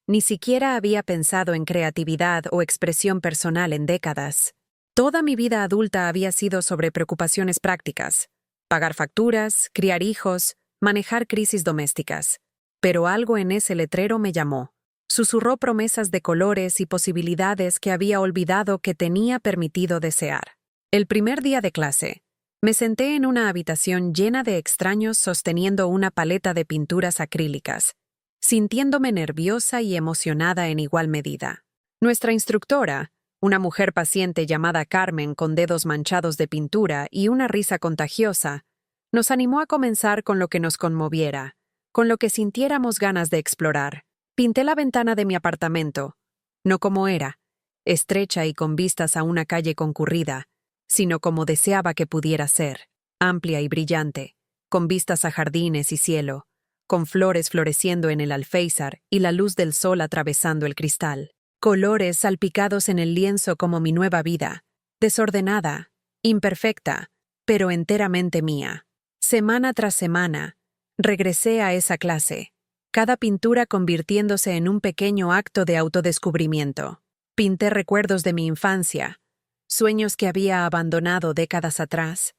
Ni siquiera había pensado en creatividad o expresión personal en décadas. Toda mi vida adulta había sido sobre preocupaciones prácticas: pagar facturas, criar hijos, manejar crisis domésticas. Pero algo en ese letrero me llamó. Susurró promesas de colores y posibilidades que había olvidado que tenía permitido desear. El primer día de clase, me senté en una habitación llena de extraños sosteniendo una paleta de pinturas acrílicas, sintiéndome nerviosa y emocionada en igual medida. Nuestra instructora, una mujer paciente llamada Carmen con dedos manchados de pintura y una risa contagiosa, nos animó a comenzar con lo que nos conmoviera, con lo que sintiéramos ganas de explorar. Pinté la ventana de mi apartamento, no como era, estrecha y con vistas a una calle concurrida, sino como deseaba que pudiera ser, amplia y brillante, con vistas a jardines y cielo, con flores floreciendo en el alféizar y la luz del sol atravesando el cristal. Colores salpicados en el lienzo como mi nueva vida, desordenada, imperfecta, pero enteramente mía. Semana tras semana, regresé a esa clase, cada pintura convirtiéndose en un pequeño acto de autodescubrimiento. Pinté recuerdos de mi infancia, sueños que había abandonado décadas atrás,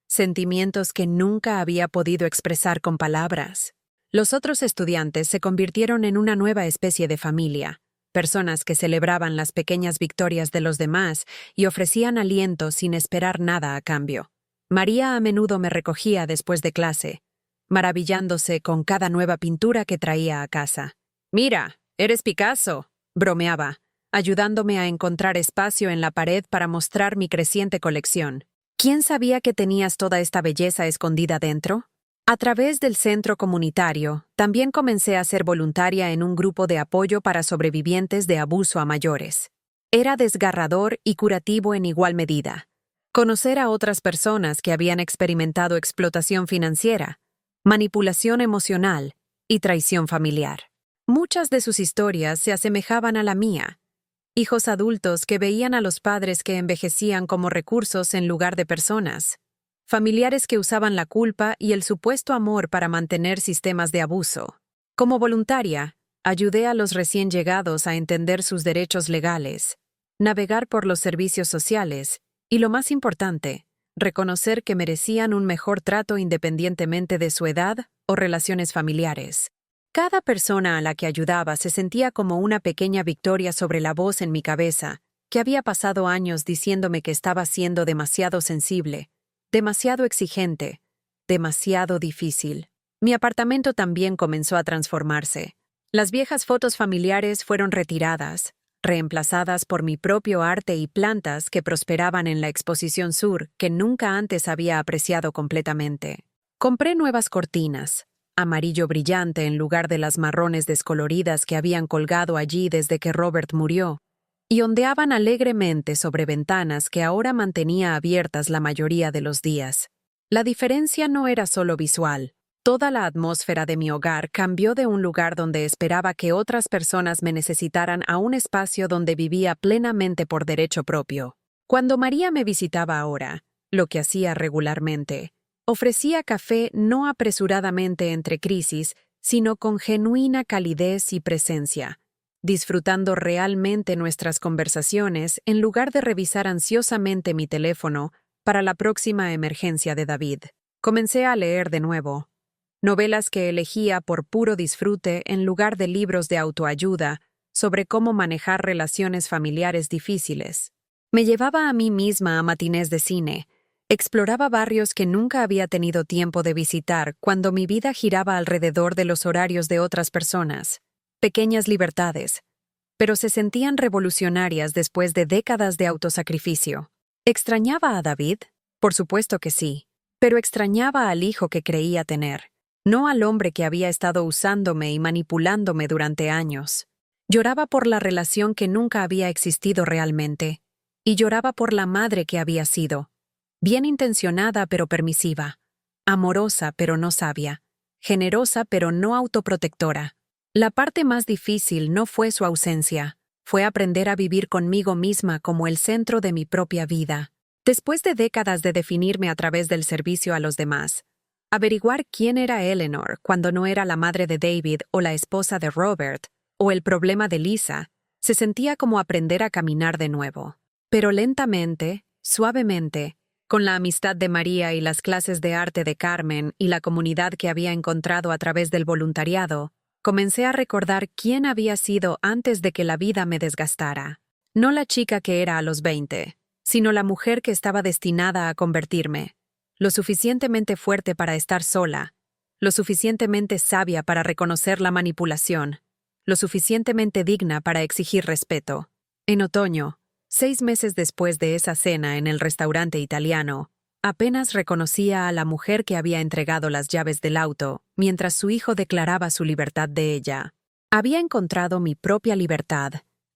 sentimientos que nunca había podido expresar con palabras. Los otros estudiantes se convirtieron en una nueva especie de familia, personas que celebraban las pequeñas victorias de los demás y ofrecían aliento sin esperar nada a cambio. María a menudo me recogía después de clase, maravillándose con cada nueva pintura que traía a casa. «Mira, eres Picasso», bromeaba, ayudándome a encontrar espacio en la pared para mostrar mi creciente colección. ¿Quién sabía que tenías toda esta belleza escondida dentro? A través del centro comunitario, también comencé a ser voluntaria en un grupo de apoyo para sobrevivientes de abuso a mayores. Era desgarrador y curativo en igual medida. Conocer a otras personas que habían experimentado explotación financiera, manipulación emocional y traición familiar. Muchas de sus historias se asemejaban a la mía. Hijos adultos que veían a los padres que envejecían como recursos en lugar de personas. Familiares que usaban la culpa y el supuesto amor para mantener sistemas de abuso. Como voluntaria, ayudé a los recién llegados a entender sus derechos legales, navegar por los servicios sociales y, lo más importante, reconocer que merecían un mejor trato independientemente de su edad o relaciones familiares. Cada persona a la que ayudaba se sentía como una pequeña victoria sobre la voz en mi cabeza, que había pasado años diciéndome que estaba siendo demasiado sensible, demasiado exigente, demasiado difícil. Mi apartamento también comenzó a transformarse. Las viejas fotos familiares fueron retiradas, reemplazadas por mi propio arte y plantas que prosperaban en la exposición sur que nunca antes había apreciado completamente. Compré nuevas cortinas, amarillo brillante en lugar de las marrones descoloridas que habían colgado allí desde que Robert murió, y ondeaban alegremente sobre ventanas que ahora mantenía abiertas la mayoría de los días. La diferencia no era solo visual. Toda la atmósfera de mi hogar cambió de un lugar donde esperaba que otras personas me necesitaran a un espacio donde vivía plenamente por derecho propio. Cuando María me visitaba ahora, lo que hacía regularmente, ofrecía café no apresuradamente entre crisis, sino con genuina calidez y presencia, disfrutando realmente nuestras conversaciones en lugar de revisar ansiosamente mi teléfono para la próxima emergencia de David. Comencé a leer de nuevo. Novelas que elegía por puro disfrute en lugar de libros de autoayuda sobre cómo manejar relaciones familiares difíciles. Me llevaba a mí misma a matinés de cine. Exploraba barrios que nunca había tenido tiempo de visitar cuando mi vida giraba alrededor de los horarios de otras personas. Pequeñas libertades, pero se sentían revolucionarias después de décadas de autosacrificio. ¿Extrañaba a David? Por supuesto que sí, pero extrañaba al hijo que creía tener, no al hombre que había estado usándome y manipulándome durante años. Lloraba por la relación que nunca había existido realmente, y lloraba por la madre que había sido, bien intencionada pero permisiva, amorosa pero no sabia, generosa pero no autoprotectora. La parte más difícil no fue su ausencia, fue aprender a vivir conmigo misma como el centro de mi propia vida. Después de décadas de definirme a través del servicio a los demás, averiguar quién era Eleanor cuando no era la madre de David o la esposa de Robert, o el problema de Lisa, se sentía como aprender a caminar de nuevo. Pero lentamente, suavemente, con la amistad de María y las clases de arte de Carmen y la comunidad que había encontrado a través del voluntariado, comencé a recordar quién había sido antes de que la vida me desgastara. No la chica que era a los 20, sino la mujer que estaba destinada a convertirme. Lo suficientemente fuerte para estar sola, lo suficientemente sabia para reconocer la manipulación, lo suficientemente digna para exigir respeto. En otoño, 6 meses después de esa cena en el restaurante italiano, apenas reconocía a la mujer que había entregado las llaves del auto mientras su hijo declaraba su libertad de ella. Había encontrado mi propia libertad,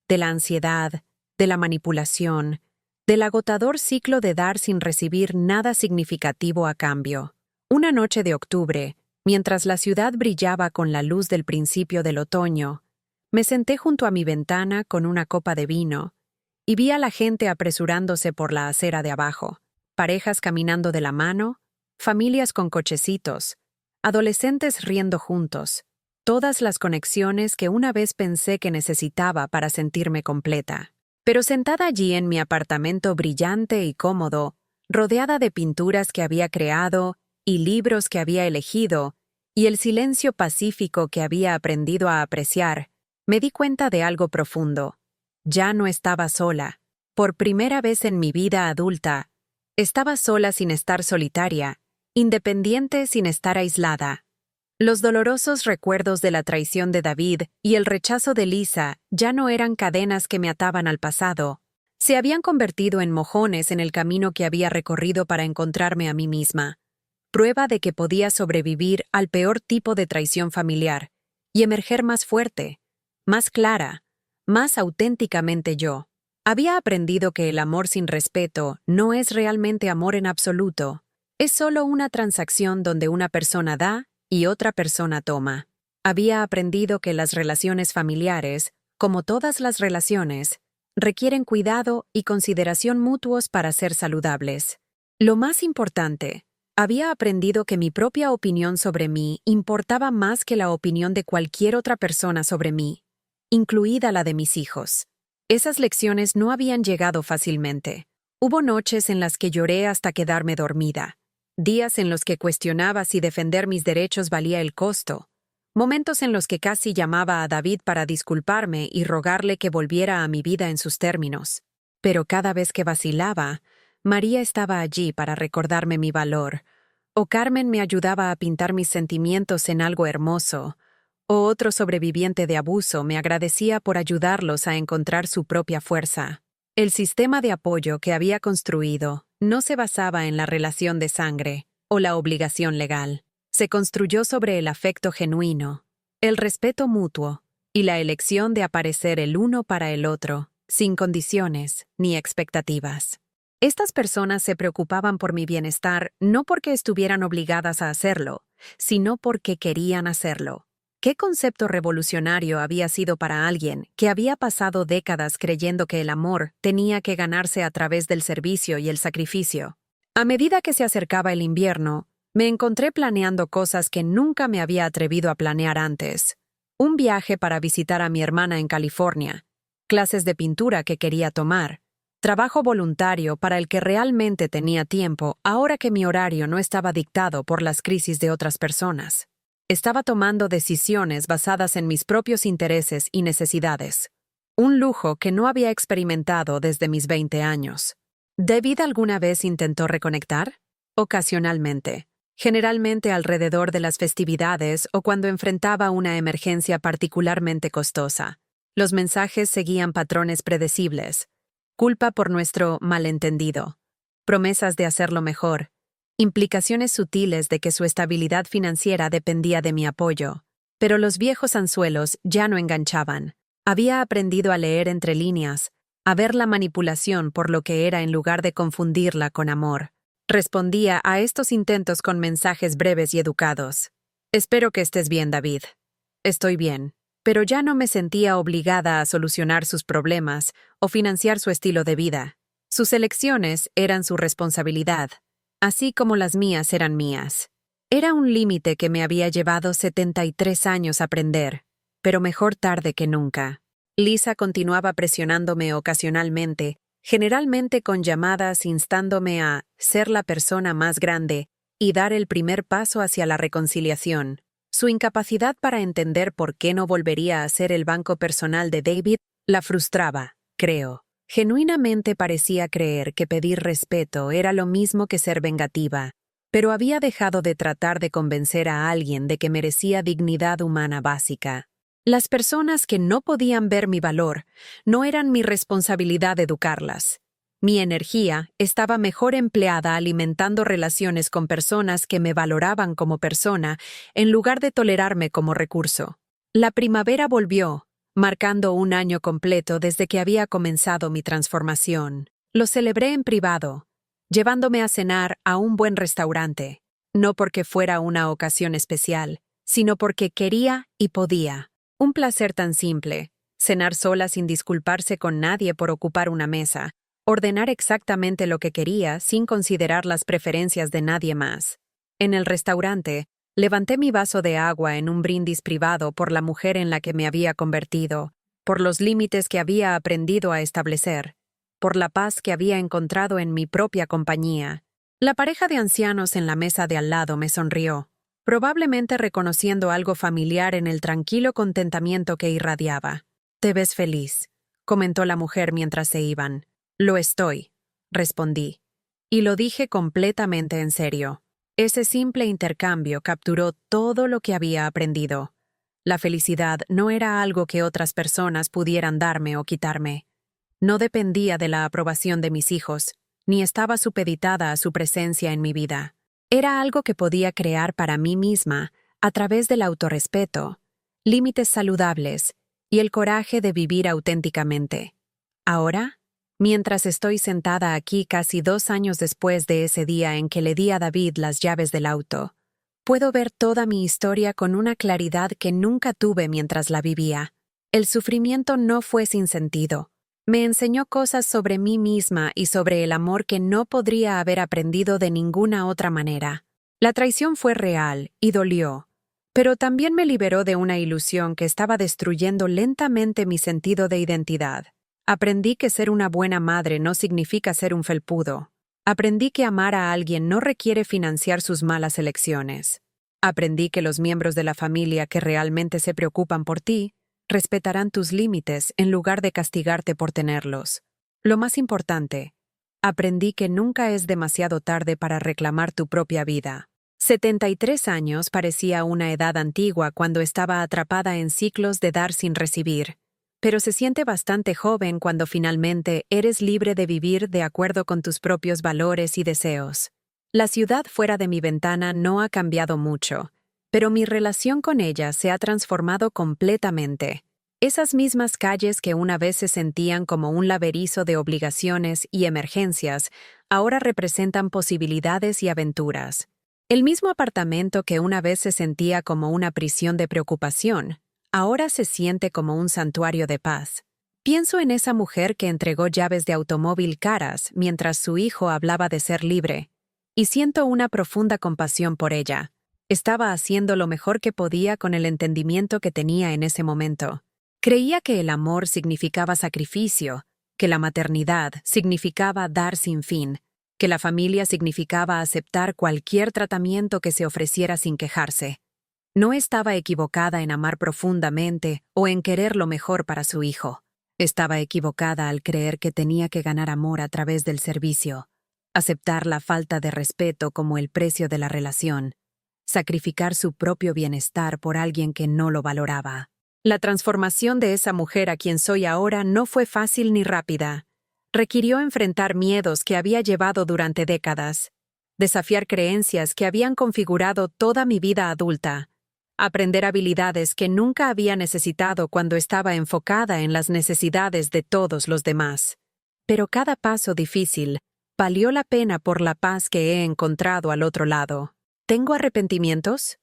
de la ansiedad, de la manipulación, del agotador ciclo de dar sin recibir nada significativo a cambio. Una noche de octubre, mientras la ciudad brillaba con la luz del principio del otoño, me senté junto a mi ventana con una copa de vino y vi a la gente apresurándose por la acera de abajo. Parejas caminando de la mano, familias con cochecitos, adolescentes riendo juntos, todas las conexiones que una vez pensé que necesitaba para sentirme completa. Pero sentada allí en mi apartamento brillante y cómodo, rodeada de pinturas que había creado y libros que había elegido, y el silencio pacífico que había aprendido a apreciar, me di cuenta de algo profundo. Ya no estaba sola. Por primera vez en mi vida adulta, estaba sola sin estar solitaria, independiente sin estar aislada. Los dolorosos recuerdos de la traición de David y el rechazo de Lisa ya no eran cadenas que me ataban al pasado. Se habían convertido en mojones en el camino que había recorrido para encontrarme a mí misma. Prueba de que podía sobrevivir al peor tipo de traición familiar y emerger más fuerte, más clara, más auténticamente yo. Había aprendido que el amor sin respeto no es realmente amor en absoluto. Es solo una transacción donde una persona da y otra persona toma. Había aprendido que las relaciones familiares, como todas las relaciones, requieren cuidado y consideración mutuos para ser saludables. Lo más importante, había aprendido que mi propia opinión sobre mí importaba más que la opinión de cualquier otra persona sobre mí, incluida la de mis hijos. Esas lecciones no habían llegado fácilmente. Hubo noches en las que lloré hasta quedarme dormida, días en los que cuestionaba si defender mis derechos valía el costo, momentos en los que casi llamaba a David para disculparme y rogarle que volviera a mi vida en sus términos. Pero cada vez que vacilaba, María estaba allí para recordarme mi valor, o Carmen me ayudaba a pintar mis sentimientos en algo hermoso, o otro sobreviviente de abuso me agradecía por ayudarlos a encontrar su propia fuerza. El sistema de apoyo que había construido no se basaba en la relación de sangre o la obligación legal. Se construyó sobre el afecto genuino, el respeto mutuo y la elección de aparecer el uno para el otro, sin condiciones ni expectativas. Estas personas se preocupaban por mi bienestar no porque estuvieran obligadas a hacerlo, sino porque querían hacerlo. ¿Qué concepto revolucionario había sido para alguien que había pasado décadas creyendo que el amor tenía que ganarse a través del servicio y el sacrificio? A medida que se acercaba el invierno, me encontré planeando cosas que nunca me había atrevido a planear antes. Un viaje para visitar a mi hermana en California, clases de pintura que quería tomar, trabajo voluntario para el que realmente tenía tiempo ahora que mi horario no estaba dictado por las crisis de otras personas. Estaba tomando decisiones basadas en mis propios intereses y necesidades. Un lujo que no había experimentado desde mis 20 años. ¿David alguna vez intentó reconectar? Ocasionalmente. Generalmente alrededor de las festividades o cuando enfrentaba una emergencia particularmente costosa. Los mensajes seguían patrones predecibles. Culpa por nuestro malentendido. Promesas de hacerlo mejor. Implicaciones sutiles de que su estabilidad financiera dependía de mi apoyo. Pero los viejos anzuelos ya no enganchaban. Había aprendido a leer entre líneas, a ver la manipulación por lo que era en lugar de confundirla con amor. Respondía a estos intentos con mensajes breves y educados. Espero que estés bien, David. Estoy bien, pero ya no me sentía obligada a solucionar sus problemas o financiar su estilo de vida. Sus elecciones eran su responsabilidad, así como las mías eran mías. Era un límite que me había llevado 73 años aprender, pero mejor tarde que nunca. Lisa continuaba presionándome ocasionalmente, generalmente con llamadas instándome a ser la persona más grande y dar el primer paso hacia la reconciliación. Su incapacidad para entender por qué no volvería a ser el banco personal de David la frustraba, creo. Genuinamente parecía creer que pedir respeto era lo mismo que ser vengativa, pero había dejado de tratar de convencer a alguien de que merecía dignidad humana básica. Las personas que no podían ver mi valor no eran mi responsabilidad educarlas. Mi energía estaba mejor empleada alimentando relaciones con personas que me valoraban como persona en lugar de tolerarme como recurso. La primavera volvió, marcando un año completo desde que había comenzado mi transformación. Lo celebré en privado, llevándome a cenar a un buen restaurante, no porque fuera una ocasión especial, sino porque quería y podía. Un placer tan simple, cenar sola sin disculparse con nadie por ocupar una mesa, ordenar exactamente lo que quería sin considerar las preferencias de nadie más. En el restaurante, levanté mi vaso de agua en un brindis privado por la mujer en la que me había convertido, por los límites que había aprendido a establecer, por la paz que había encontrado en mi propia compañía. La pareja de ancianos en la mesa de al lado me sonrió, probablemente reconociendo algo familiar en el tranquilo contentamiento que irradiaba. «Te ves feliz», comentó la mujer mientras se iban. «Lo estoy», respondí. Y lo dije completamente en serio. Ese simple intercambio capturó todo lo que había aprendido. La felicidad no era algo que otras personas pudieran darme o quitarme. No dependía de la aprobación de mis hijos, ni estaba supeditada a su presencia en mi vida. Era algo que podía crear para mí misma a través del autorrespeto, límites saludables y el coraje de vivir auténticamente. Ahora, mientras estoy sentada aquí casi 2 años después de ese día en que le di a David las llaves del auto, puedo ver toda mi historia con una claridad que nunca tuve mientras la vivía. El sufrimiento no fue sin sentido. Me enseñó cosas sobre mí misma y sobre el amor que no podría haber aprendido de ninguna otra manera. La traición fue real y dolió, pero también me liberó de una ilusión que estaba destruyendo lentamente mi sentido de identidad. Aprendí que ser una buena madre no significa ser un felpudo. Aprendí que amar a alguien no requiere financiar sus malas elecciones. Aprendí que los miembros de la familia que realmente se preocupan por ti respetarán tus límites en lugar de castigarte por tenerlos. Lo más importante, aprendí que nunca es demasiado tarde para reclamar tu propia vida. 73 años parecía una edad antigua cuando estaba atrapada en ciclos de dar sin recibir, pero se siente bastante joven cuando finalmente eres libre de vivir de acuerdo con tus propios valores y deseos. La ciudad fuera de mi ventana no ha cambiado mucho, pero mi relación con ella se ha transformado completamente. Esas mismas calles que una vez se sentían como un laberinto de obligaciones y emergencias, ahora representan posibilidades y aventuras. El mismo apartamento que una vez se sentía como una prisión de preocupación, ahora se siente como un santuario de paz. Pienso en esa mujer que entregó llaves de automóvil caras mientras su hijo hablaba de ser libre, y siento una profunda compasión por ella. Estaba haciendo lo mejor que podía con el entendimiento que tenía en ese momento. Creía que el amor significaba sacrificio, que la maternidad significaba dar sin fin, que la familia significaba aceptar cualquier tratamiento que se ofreciera sin quejarse. No estaba equivocada en amar profundamente o en querer lo mejor para su hijo. Estaba equivocada al creer que tenía que ganar amor a través del servicio, aceptar la falta de respeto como el precio de la relación, sacrificar su propio bienestar por alguien que no lo valoraba. La transformación de esa mujer a quien soy ahora no fue fácil ni rápida. Requirió enfrentar miedos que había llevado durante décadas, desafiar creencias que habían configurado toda mi vida adulta, aprender habilidades que nunca había necesitado cuando estaba enfocada en las necesidades de todos los demás. Pero cada paso difícil Valió la pena por la paz que he encontrado al otro lado. ¿Tengo arrepentimientos?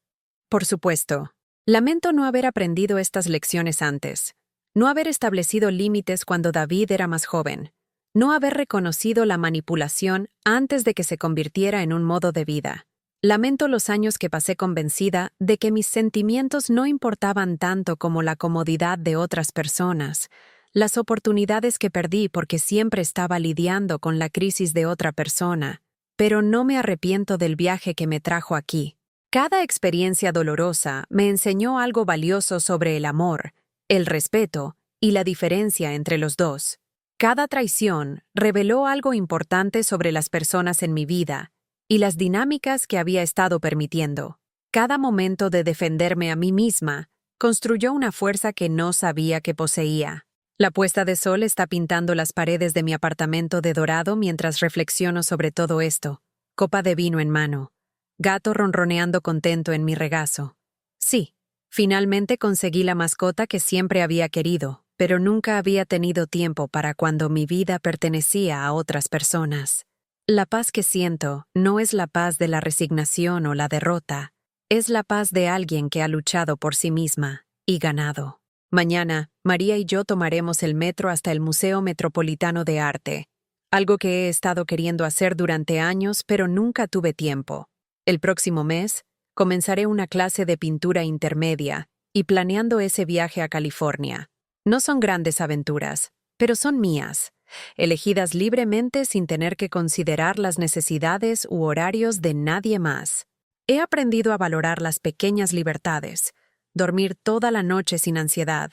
Por supuesto. Lamento no haber aprendido estas lecciones antes. No haber establecido límites cuando David era más joven. No haber reconocido la manipulación antes de que se convirtiera en un modo de vida. Lamento los años que pasé convencida de que mis sentimientos no importaban tanto como la comodidad de otras personas, las oportunidades que perdí porque siempre estaba lidiando con la crisis de otra persona, pero no me arrepiento del viaje que me trajo aquí. Cada experiencia dolorosa me enseñó algo valioso sobre el amor, el respeto y la diferencia entre los dos. Cada traición reveló algo importante sobre las personas en mi vida y las dinámicas que había estado permitiendo. Cada momento de defenderme a mí misma construyó una fuerza que no sabía que poseía. La puesta de sol está pintando las paredes de mi apartamento de dorado mientras reflexiono sobre todo esto, copa de vino en mano, gato ronroneando contento en mi regazo. Sí, finalmente conseguí la mascota que siempre había querido, pero nunca había tenido tiempo para cuando mi vida pertenecía a otras personas. La paz que siento no es la paz de la resignación o la derrota, es la paz de alguien que ha luchado por sí misma y ganado. Mañana, María y yo tomaremos el metro hasta el Museo Metropolitano de Arte, algo que he estado queriendo hacer durante años pero nunca tuve tiempo. El próximo mes, comenzaré una clase de pintura intermedia y planeando ese viaje a California. No son grandes aventuras, pero son mías, elegidas libremente sin tener que considerar las necesidades u horarios de nadie más. He aprendido a valorar las pequeñas libertades, dormir toda la noche sin ansiedad,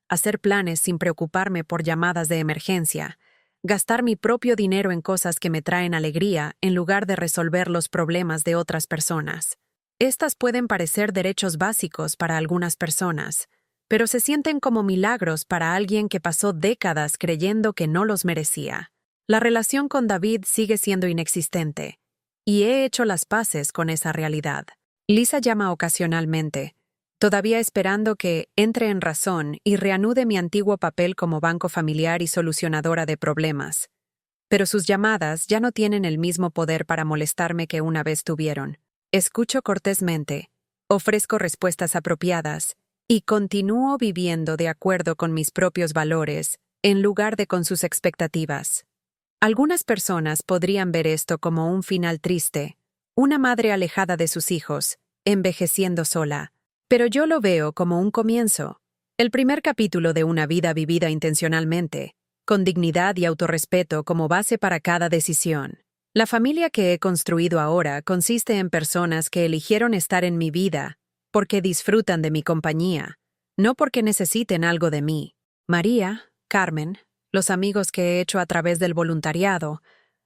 hacer planes sin preocuparme por llamadas de emergencia, gastar mi propio dinero en cosas que me traen alegría en lugar de resolver los problemas de otras personas. Estas pueden parecer derechos básicos para algunas personas, pero se sienten como milagros para alguien que pasó décadas creyendo que no los merecía. La relación con David sigue siendo inexistente, y he hecho las paces con esa realidad. Lisa llama ocasionalmente, todavía esperando que entre en razón y reanude mi antiguo papel como banco familiar y solucionadora de problemas. Pero sus llamadas ya no tienen el mismo poder para molestarme que una vez tuvieron. Escucho cortésmente, ofrezco respuestas apropiadas y continúo viviendo de acuerdo con mis propios valores en lugar de con sus expectativas. Algunas personas podrían ver esto como un final triste, una madre alejada de sus hijos, envejeciendo sola. Pero yo lo veo como un comienzo, el primer capítulo de una vida vivida intencionalmente, con dignidad y autorrespeto como base para cada decisión. La familia que he construido ahora consiste en personas que eligieron estar en mi vida porque disfrutan de mi compañía, no porque necesiten algo de mí. María, Carmen, los amigos que he hecho a través del voluntariado,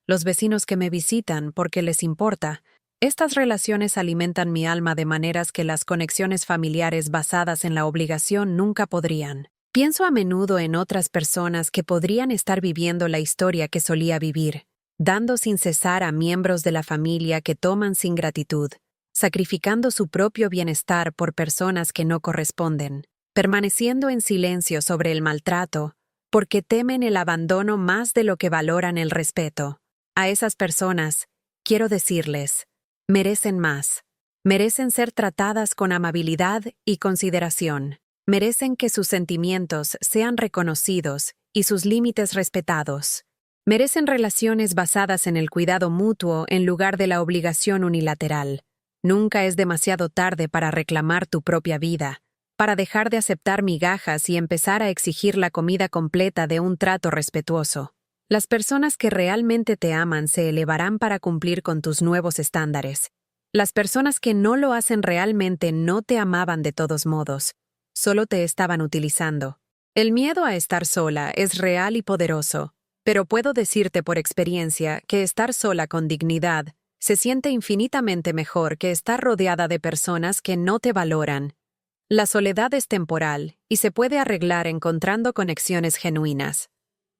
los vecinos que me visitan porque les importa. Estas relaciones alimentan mi alma de maneras que las conexiones familiares basadas en la obligación nunca podrían. Pienso a menudo en otras personas que podrían estar viviendo la historia que solía vivir, dando sin cesar a miembros de la familia que toman sin gratitud, sacrificando su propio bienestar por personas que no corresponden, permaneciendo en silencio sobre el maltrato, porque temen el abandono más de lo que valoran el respeto. A esas personas, quiero decirles, merecen más. Merecen ser tratadas con amabilidad y consideración. Merecen que sus sentimientos sean reconocidos y sus límites respetados. Merecen relaciones basadas en el cuidado mutuo en lugar de la obligación unilateral. Nunca es demasiado tarde para reclamar tu propia vida, para dejar de aceptar migajas y empezar a exigir la comida completa de un trato respetuoso. Las personas que realmente te aman se elevarán para cumplir con tus nuevos estándares. Las personas que no lo hacen realmente no te amaban de todos modos, solo te estaban utilizando. El miedo a estar sola es real y poderoso, pero puedo decirte por experiencia que estar sola con dignidad se siente infinitamente mejor que estar rodeada de personas que no te valoran. La soledad es temporal y se puede arreglar encontrando conexiones genuinas.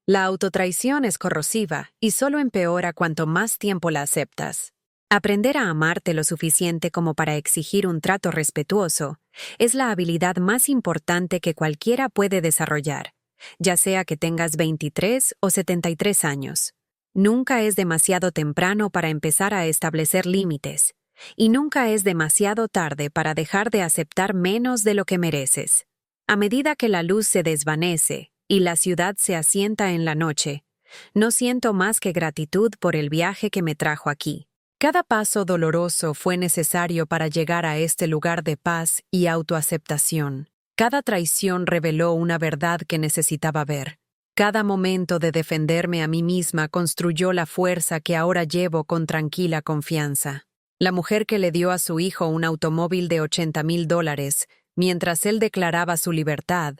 La autotraición es corrosiva y solo empeora cuanto más tiempo la aceptas. Aprender a amarte lo suficiente como para exigir un trato respetuoso es la habilidad más importante que cualquiera puede desarrollar, ya sea que tengas 23 o 73 años. Nunca es demasiado temprano para empezar a establecer límites, y nunca es demasiado tarde para dejar de aceptar menos de lo que mereces. A medida que la luz se desvanece y la ciudad se asienta en la noche, no siento más que gratitud por el viaje que me trajo aquí. Cada paso doloroso fue necesario para llegar a este lugar de paz y autoaceptación. Cada traición reveló una verdad que necesitaba ver. Cada momento de defenderme a mí misma construyó la fuerza que ahora llevo con tranquila confianza. La mujer que le dio a su hijo un automóvil de $80,000, mientras él declaraba su libertad,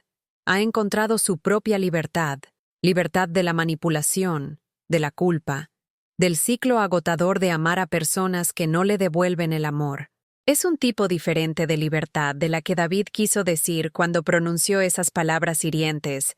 ha encontrado su propia libertad, libertad de la manipulación, de la culpa, del ciclo agotador de amar a personas que no le devuelven el amor. Es un tipo diferente de libertad de la que David quiso decir cuando pronunció esas palabras hirientes,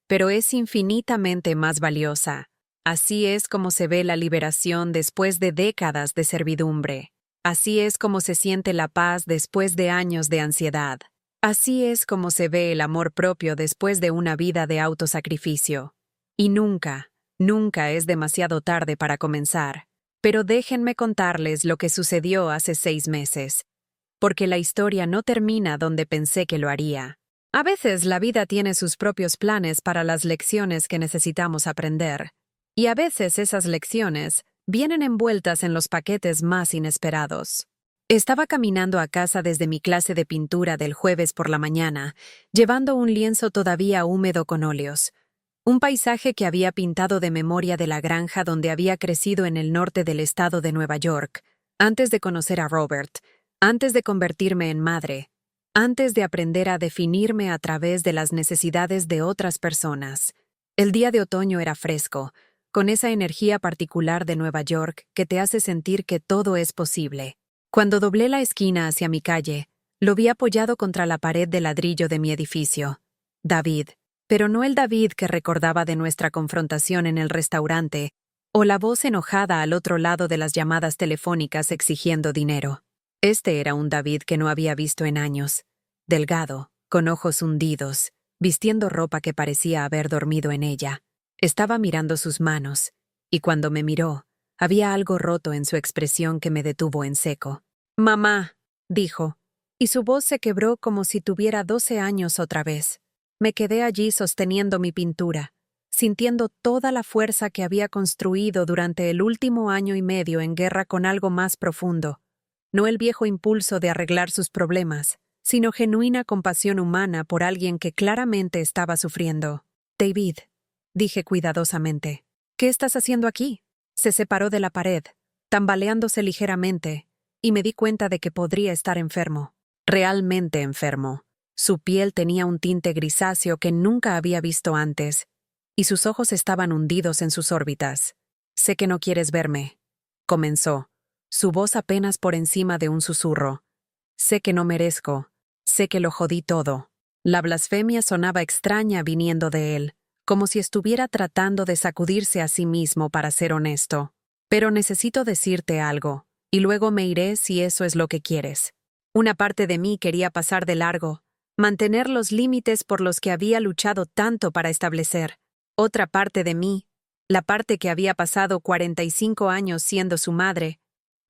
pero es infinitamente más valiosa. Así es como se ve la liberación después de décadas de servidumbre. Así es como se siente la paz después de años de ansiedad. Así es como se ve el amor propio después de una vida de autosacrificio. Y nunca, nunca es demasiado tarde para comenzar. Pero déjenme contarles lo que sucedió hace 6 meses, porque la historia no termina donde pensé que lo haría. A veces la vida tiene sus propios planes para las lecciones que necesitamos aprender, y a veces esas lecciones vienen envueltas en los paquetes más inesperados. Estaba caminando a casa desde mi clase de pintura del jueves por la mañana, llevando un lienzo todavía húmedo con óleos. Un paisaje que había pintado de memoria de la granja donde había crecido en el norte del estado de Nueva York, antes de conocer a Robert, antes de convertirme en madre, antes de aprender a definirme a través de las necesidades de otras personas. El día de otoño era fresco, con esa energía particular de Nueva York que te hace sentir que todo es posible. Cuando doblé la esquina hacia mi calle, lo vi apoyado contra la pared de ladrillo de mi edificio. David. Pero no el David que recordaba de nuestra confrontación en el restaurante, o la voz enojada al otro lado de las llamadas telefónicas exigiendo dinero. Este era un David que no había visto en años, delgado, con ojos hundidos, vistiendo ropa que parecía haber dormido en ella. Estaba mirando sus manos, y cuando me miró, había algo roto en su expresión que me detuvo en seco. «Mamá», dijo, y su voz se quebró como si tuviera 12 años otra vez. Me quedé allí sosteniendo mi pintura, sintiendo toda la fuerza que había construido durante el último año y medio en guerra con algo más profundo. No el viejo impulso de arreglar sus problemas, sino genuina compasión humana por alguien que claramente estaba sufriendo. «David», dije cuidadosamente, «¿qué estás haciendo aquí?» Se separó de la pared, tambaleándose ligeramente, y me di cuenta de que podría estar enfermo. Realmente enfermo. Su piel tenía un tinte grisáceo que nunca había visto antes, y sus ojos estaban hundidos en sus órbitas. «Sé que no quieres verme», comenzó, su voz apenas por encima de un susurro. «Sé que no merezco, sé que lo jodí todo». La blasfemia sonaba extraña viniendo de él, como si estuviera tratando de sacudirse a sí mismo para ser honesto. «Pero necesito decirte algo, y luego me iré si eso es lo que quieres». Una parte de mí quería pasar de largo, mantener los límites por los que había luchado tanto para establecer. Otra parte de mí, la parte que había pasado 45 años siendo su madre,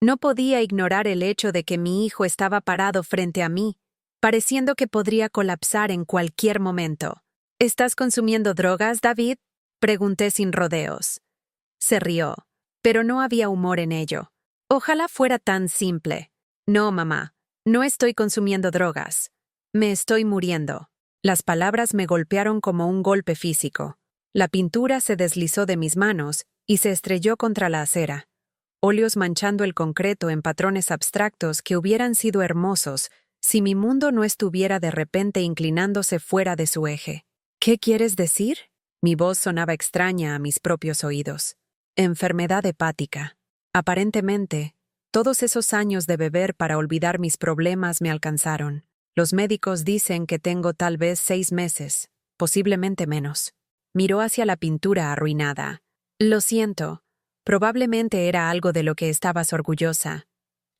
no podía ignorar el hecho de que mi hijo estaba parado frente a mí, pareciendo que podría colapsar en cualquier momento. «¿Estás consumiendo drogas, David?», pregunté sin rodeos. Se rió, pero no había humor en ello. Ojalá fuera tan simple. «No, mamá, no estoy consumiendo drogas. Me estoy muriendo». Las palabras me golpearon como un golpe físico. La pintura se deslizó de mis manos y se estrelló contra la acera. Óleos manchando el concreto en patrones abstractos que hubieran sido hermosos si mi mundo no estuviera de repente inclinándose fuera de su eje. «¿Qué quieres decir?». Mi voz sonaba extraña a mis propios oídos. «Enfermedad hepática. Aparentemente, todos esos años de beber para olvidar mis problemas me alcanzaron. Los médicos dicen que tengo tal vez 6 meses, posiblemente menos». Miró hacia la pintura arruinada. «Lo siento. Probablemente era algo de lo que estabas orgullosa».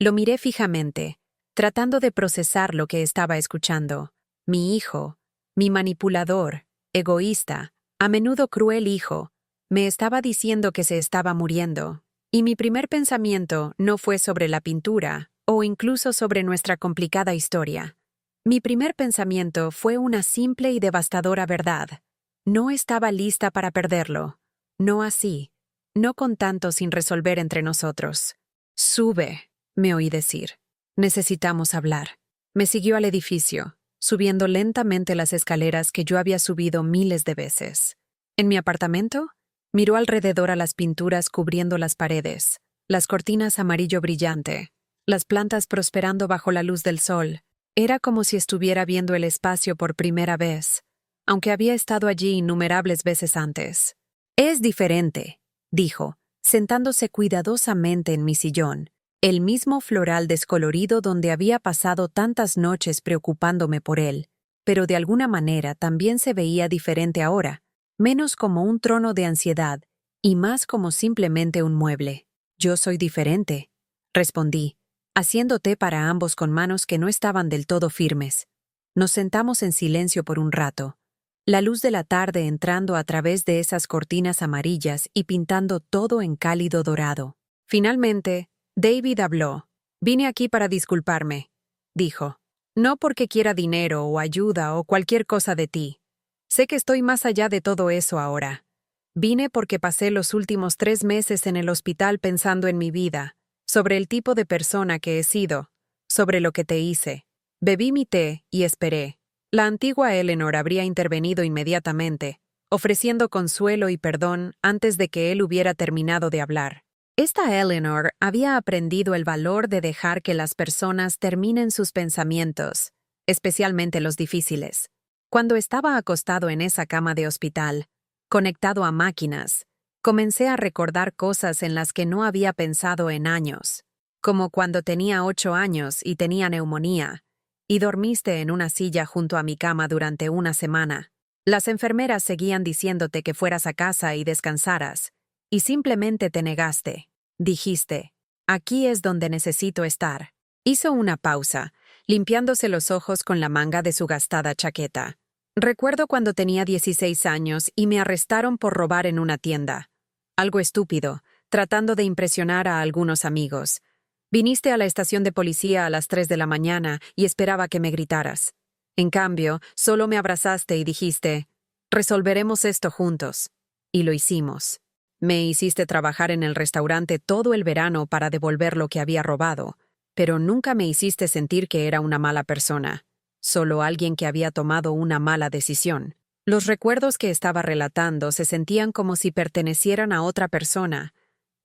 Lo miré fijamente, tratando de procesar lo que estaba escuchando. Mi hijo, mi manipulador, egoísta, a menudo cruel hijo, Me estaba diciendo que se estaba muriendo, y mi primer pensamiento no fue sobre la pintura o incluso sobre nuestra complicada historia. Mi primer pensamiento fue una simple y devastadora verdad. No estaba lista para perderlo. No así. No con tanto sin resolver entre nosotros. Sube, me oí decir. Necesitamos hablar. Me siguió al edificio, subiendo lentamente las escaleras que yo había subido miles de veces. En mi apartamento, miró alrededor a las pinturas cubriendo las paredes, las cortinas amarillo brillante, las plantas prosperando bajo la luz del sol. Era como si estuviera viendo el espacio por primera vez, aunque había estado allí innumerables veces antes. Es diferente, dijo, sentándose cuidadosamente en mi sillón, el mismo floral descolorido donde había pasado tantas noches preocupándome por él, pero de alguna manera también se veía diferente ahora, menos como un trono de ansiedad y más como simplemente un mueble. Yo soy diferente, respondí, haciendo té para ambos con manos que no estaban del todo firmes. Nos sentamos en silencio por un rato, la luz de la tarde entrando a través de esas cortinas amarillas y pintando todo en cálido dorado. Finalmente, David habló. Vine aquí para disculparme, dijo. No porque quiera dinero o ayuda o cualquier cosa de ti. Sé que estoy más allá de todo eso ahora. Vine porque pasé los últimos 3 meses en el hospital pensando en mi vida, sobre el tipo de persona que he sido, sobre lo que te hice. Bebí mi té y esperé. La antigua Eleanor habría intervenido inmediatamente, ofreciendo consuelo y perdón antes de que él hubiera terminado de hablar. Esta Eleanor había aprendido el valor de dejar que las personas terminen sus pensamientos, especialmente los difíciles. Cuando estaba acostado en esa cama de hospital, conectado a máquinas, comencé a recordar cosas en las que no había pensado en años, como cuando tenía 8 años y tenía neumonía, y dormiste en una silla junto a mi cama durante una semana. Las enfermeras seguían diciéndote que fueras a casa y descansaras, y simplemente te negaste. Dijiste, aquí es donde necesito estar. Hizo una pausa, limpiándose los ojos con la manga de su gastada chaqueta. Recuerdo cuando tenía 16 años y me arrestaron por robar en una tienda. Algo estúpido, tratando de impresionar a algunos amigos. Viniste a la estación de policía a las 3 de la mañana y esperaba que me gritaras. En cambio, solo me abrazaste y dijiste, resolveremos esto juntos. Y lo hicimos. Me hiciste trabajar en el restaurante todo el verano para devolver lo que había robado, pero nunca me hiciste sentir que era una mala persona, solo alguien que había tomado una mala decisión. Los recuerdos que estaba relatando se sentían como si pertenecieran a otra persona,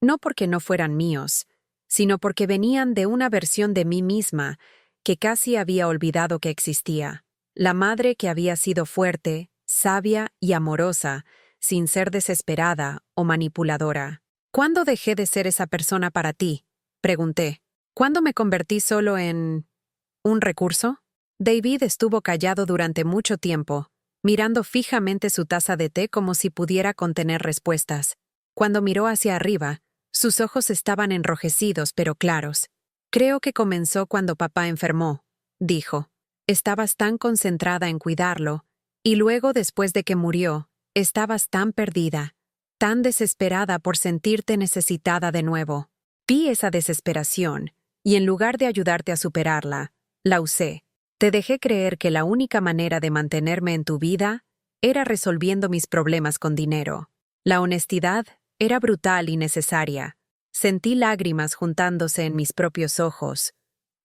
no porque no fueran míos, sino porque venían de una versión de mí misma que casi había olvidado que existía. La madre que había sido fuerte, sabia y amorosa, sin ser desesperada o manipuladora. ¿Cuándo dejé de ser esa persona para ti?, pregunté. ¿Cuándo me convertí solo en un recurso? David estuvo callado durante mucho tiempo, mirando fijamente su taza de té como si pudiera contener respuestas. Cuando miró hacia arriba, sus ojos estaban enrojecidos pero claros. Creo que comenzó cuando papá enfermó, dijo. Estabas tan concentrada en cuidarlo, y luego después de que murió, estabas tan perdida, tan desesperada por sentirte necesitada de nuevo. Vi esa desesperación, y en lugar de ayudarte a superarla, la usé. Te dejé creer que la única manera de mantenerme en tu vida era resolviendo mis problemas con dinero. La honestidad era brutal y necesaria. Sentí lágrimas juntándose en mis propios ojos,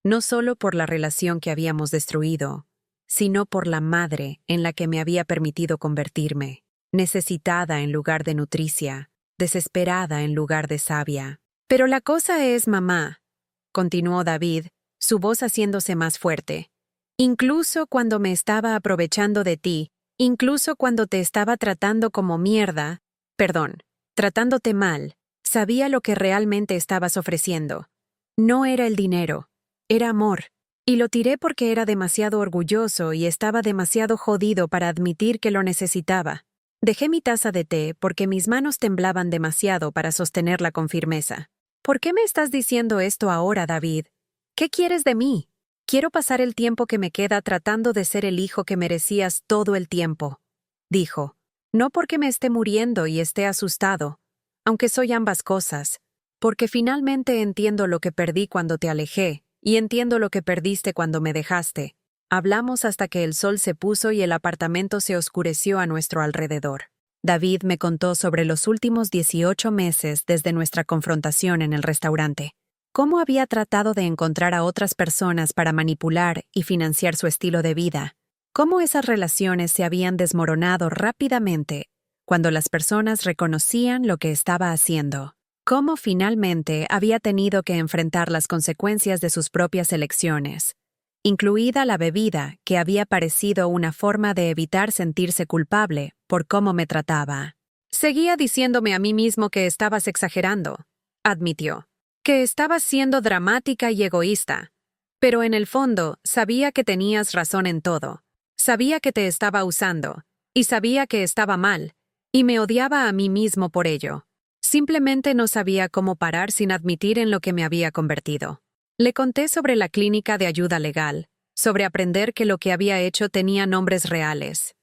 no solo por la relación que habíamos destruido, sino por la madre en la que me había permitido convertirme. Necesitada en lugar de nutricia, desesperada en lugar de sabia. Pero la cosa es, mamá, continuó David, su voz haciéndose más fuerte. Incluso cuando me estaba aprovechando de ti, incluso cuando te estaba tratando como mierda, tratándote mal, sabía lo que realmente estabas ofreciendo. No era el dinero, era amor. Y lo tiré porque era demasiado orgulloso y estaba demasiado jodido para admitir que lo necesitaba. Dejé mi taza de té porque mis manos temblaban demasiado para sostenerla con firmeza. ¿Por qué me estás diciendo esto ahora, David? ¿Qué quieres de mí? Quiero pasar el tiempo que me queda tratando de ser el hijo que merecías todo el tiempo, dijo. No porque me esté muriendo y esté asustado, aunque soy ambas cosas, porque finalmente entiendo lo que perdí cuando te alejé y entiendo lo que perdiste cuando me dejaste. Hablamos hasta que el sol se puso y el apartamento se oscureció a nuestro alrededor. David me contó sobre los últimos 18 meses desde nuestra confrontación en el restaurante. Cómo había tratado de encontrar a otras personas para manipular y financiar su estilo de vida. Cómo esas relaciones se habían desmoronado rápidamente cuando las personas reconocían lo que estaba haciendo. Cómo finalmente había tenido que enfrentar las consecuencias de sus propias elecciones, incluida la bebida, que había parecido una forma de evitar sentirse culpable por cómo me trataba. Seguía diciéndome a mí mismo que estabas exagerando, admitió, que estabas siendo dramática y egoísta, pero en el fondo sabía que tenías razón en todo. Sabía que te estaba usando, y sabía que estaba mal, y me odiaba a mí mismo por ello. Simplemente no sabía cómo parar sin admitir en lo que me había convertido. Le conté sobre la clínica de ayuda legal, sobre aprender que lo que había hecho tenía nombres reales.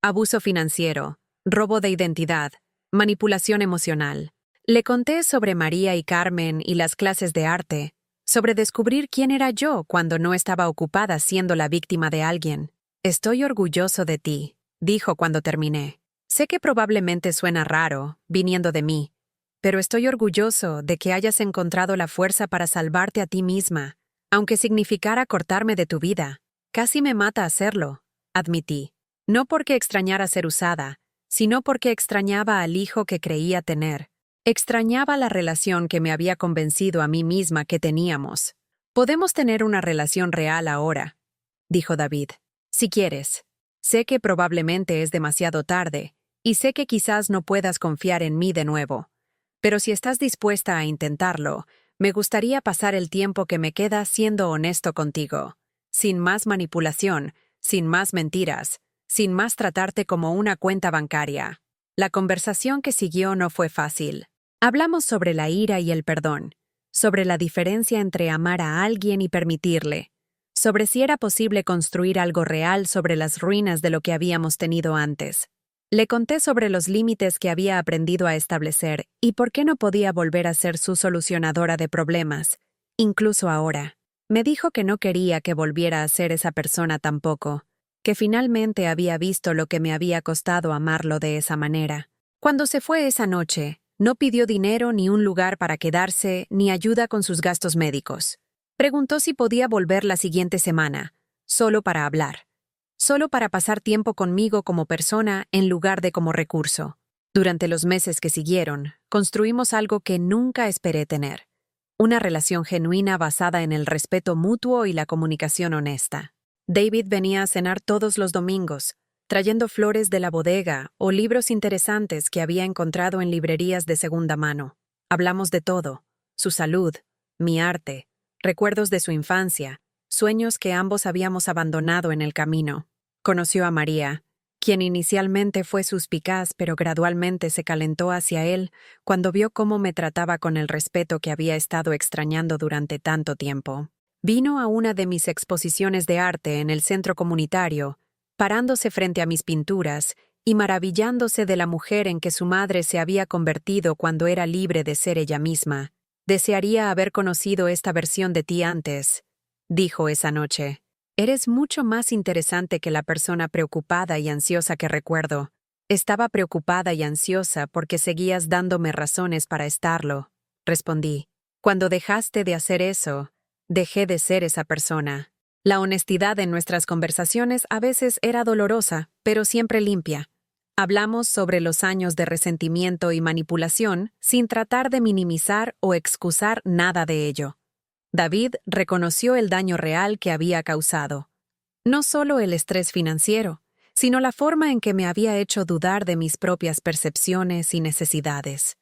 Abuso financiero, robo de identidad, manipulación emocional. Le conté sobre María y Carmen y las clases de arte, sobre descubrir quién era yo cuando no estaba ocupada siendo la víctima de alguien. Estoy orgulloso de ti, dijo cuando terminé. Sé que probablemente suena raro, viniendo de mí, pero estoy orgulloso de que hayas encontrado la fuerza para salvarte a ti misma, aunque significara cortarme de tu vida. Casi me mata hacerlo, admití. No porque extrañara ser usada, sino porque extrañaba al hijo que creía tener. Extrañaba la relación que me había convencido a mí misma que teníamos. Podemos tener una relación real ahora, dijo David. Si quieres. Sé que probablemente es demasiado tarde, y sé que quizás no puedas confiar en mí de nuevo. Pero si estás dispuesta a intentarlo, me gustaría pasar el tiempo que me queda siendo honesto contigo, sin más manipulación, sin más mentiras, sin más tratarte como una cuenta bancaria. La conversación que siguió no fue fácil. Hablamos sobre la ira y el perdón, sobre la diferencia entre amar a alguien y permitirle, sobre si era posible construir algo real sobre las ruinas de lo que habíamos tenido antes. Le conté sobre los límites que había aprendido a establecer y por qué no podía volver a ser su solucionadora de problemas, incluso ahora. Me dijo que no quería que volviera a ser esa persona tampoco, que finalmente había visto lo que me había costado amarlo de esa manera. Cuando se fue esa noche, no pidió dinero ni un lugar para quedarse ni ayuda con sus gastos médicos. Preguntó si podía volver la siguiente semana, solo para hablar. Solo para pasar tiempo conmigo como persona en lugar de como recurso. Durante los meses que siguieron, construimos algo que nunca esperé tener. Una relación genuina basada en el respeto mutuo y la comunicación honesta. David venía a cenar todos los domingos, trayendo flores de la bodega o libros interesantes que había encontrado en librerías de segunda mano. Hablamos de todo: su salud, mi arte, recuerdos de su infancia, sueños que ambos habíamos abandonado en el camino. Conoció a María, quien inicialmente fue suspicaz pero gradualmente se calentó hacia él cuando vio cómo me trataba con el respeto que había estado extrañando durante tanto tiempo. Vino a una de mis exposiciones de arte en el centro comunitario, parándose frente a mis pinturas y maravillándose de la mujer en que su madre se había convertido cuando era libre de ser ella misma. Desearía haber conocido esta versión de ti antes, dijo esa noche. Eres mucho más interesante que la persona preocupada y ansiosa que recuerdo. Estaba preocupada y ansiosa porque seguías dándome razones para estarlo, respondí. Cuando dejaste de hacer eso, dejé de ser esa persona. La honestidad en nuestras conversaciones a veces era dolorosa, pero siempre limpia. Hablamos sobre los años de resentimiento y manipulación sin tratar de minimizar o excusar nada de ello. David reconoció el daño real que había causado. No solo el estrés financiero, sino la forma en que me había hecho dudar de mis propias percepciones y necesidades.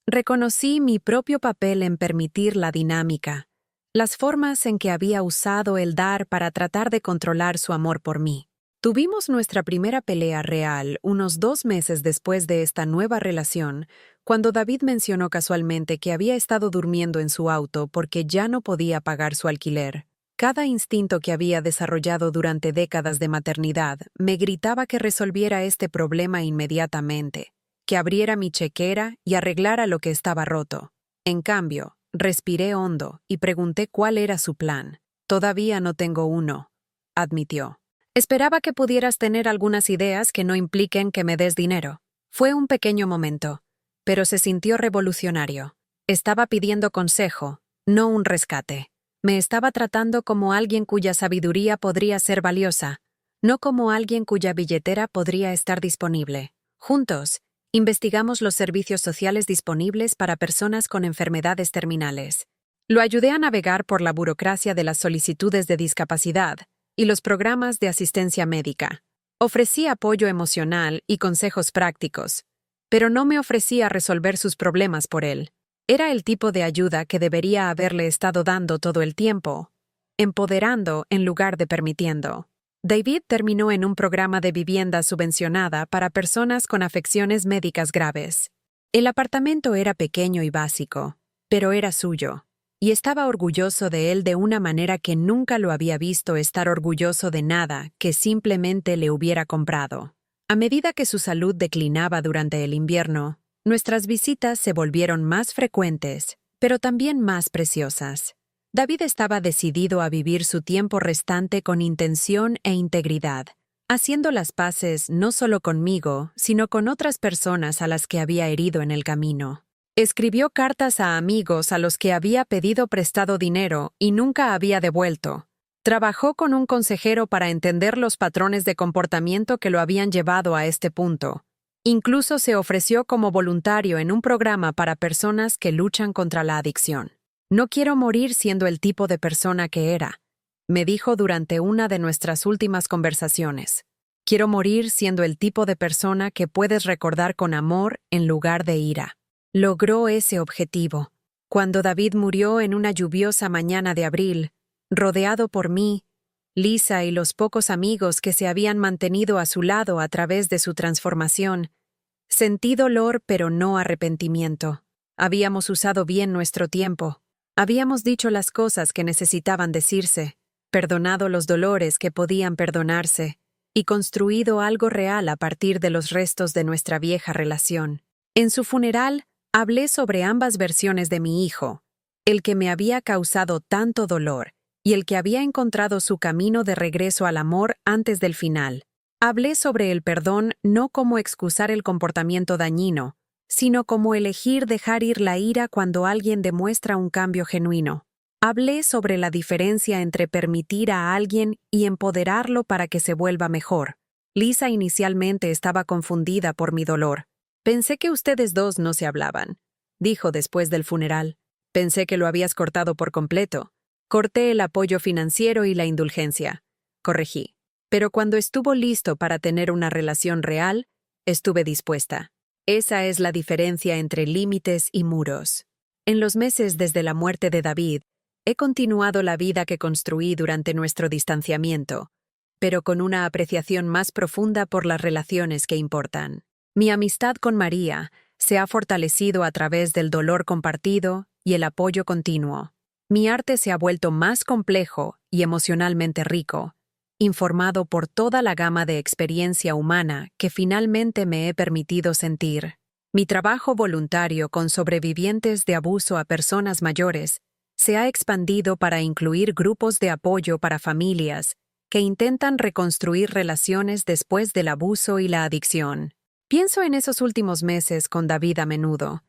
Reconocí mi propio papel en permitir la dinámica, las formas en que había usado el dar para tratar de controlar su amor por mí. Tuvimos nuestra primera pelea real unos 2 meses después de esta nueva relación, cuando David mencionó casualmente que había estado durmiendo en su auto porque ya no podía pagar su alquiler. Cada instinto que había desarrollado durante décadas de maternidad me gritaba que resolviera este problema inmediatamente, que abriera mi chequera y arreglara lo que estaba roto. En cambio, respiré hondo y pregunté cuál era su plan. «Todavía no tengo uno», admitió. «Esperaba que pudieras tener algunas ideas que no impliquen que me des dinero». Fue un pequeño momento, pero se sintió revolucionario. Estaba pidiendo consejo, no un rescate. Me estaba tratando como alguien cuya sabiduría podría ser valiosa, no como alguien cuya billetera podría estar disponible. Juntos, investigamos los servicios sociales disponibles para personas con enfermedades terminales. Lo ayudé a navegar por la burocracia de las solicitudes de discapacidad y los programas de asistencia médica. Ofrecí apoyo emocional y consejos prácticos, pero no me ofrecía resolver sus problemas por él. Era el tipo de ayuda que debería haberle estado dando todo el tiempo, empoderando en lugar de permitiendo. David terminó en un programa de vivienda subvencionada para personas con afecciones médicas graves. El apartamento era pequeño y básico, pero era suyo, y estaba orgulloso de él de una manera que nunca lo había visto estar orgulloso de nada que simplemente le hubiera comprado. A medida que su salud declinaba durante el invierno, nuestras visitas se volvieron más frecuentes, pero también más preciosas. David estaba decidido a vivir su tiempo restante con intención e integridad, haciendo las paces no solo conmigo, sino con otras personas a las que había herido en el camino. Escribió cartas a amigos a los que había pedido prestado dinero y nunca había devuelto. Trabajó con un consejero para entender los patrones de comportamiento que lo habían llevado a este punto. Incluso se ofreció como voluntario en un programa para personas que luchan contra la adicción. «No quiero morir siendo el tipo de persona que era», me dijo durante una de nuestras últimas conversaciones. «Quiero morir siendo el tipo de persona que puedes recordar con amor en lugar de ira». Logró ese objetivo. Cuando David murió en una lluviosa mañana de abril, rodeado por mí, Lisa y los pocos amigos que se habían mantenido a su lado a través de su transformación, sentí dolor pero no arrepentimiento. Habíamos usado bien nuestro tiempo. Habíamos dicho las cosas que necesitaban decirse, perdonado los dolores que podían perdonarse y construido algo real a partir de los restos de nuestra vieja relación. En su funeral, hablé sobre ambas versiones de mi hijo, el que me había causado tanto dolor y el que había encontrado su camino de regreso al amor antes del final. Hablé sobre el perdón no como excusar el comportamiento dañino, sino como elegir dejar ir la ira cuando alguien demuestra un cambio genuino. Hablé sobre la diferencia entre permitir a alguien y empoderarlo para que se vuelva mejor. Lisa inicialmente estaba confundida por mi dolor. «Pensé que ustedes dos no se hablaban», dijo después del funeral. «Pensé que lo habías cortado por completo». «Corté el apoyo financiero y la indulgencia», corregí. «Pero cuando estuvo listo para tener una relación real, estuve dispuesta». Esa es la diferencia entre límites y muros. En los meses desde la muerte de David, he continuado la vida que construí durante nuestro distanciamiento, pero con una apreciación más profunda por las relaciones que importan. Mi amistad con María se ha fortalecido a través del dolor compartido y el apoyo continuo. Mi arte se ha vuelto más complejo y emocionalmente rico, informado por toda la gama de experiencia humana que finalmente me he permitido sentir. Mi trabajo voluntario con sobrevivientes de abuso a personas mayores se ha expandido para incluir grupos de apoyo para familias que intentan reconstruir relaciones después del abuso y la adicción. Pienso en esos últimos meses con David a menudo,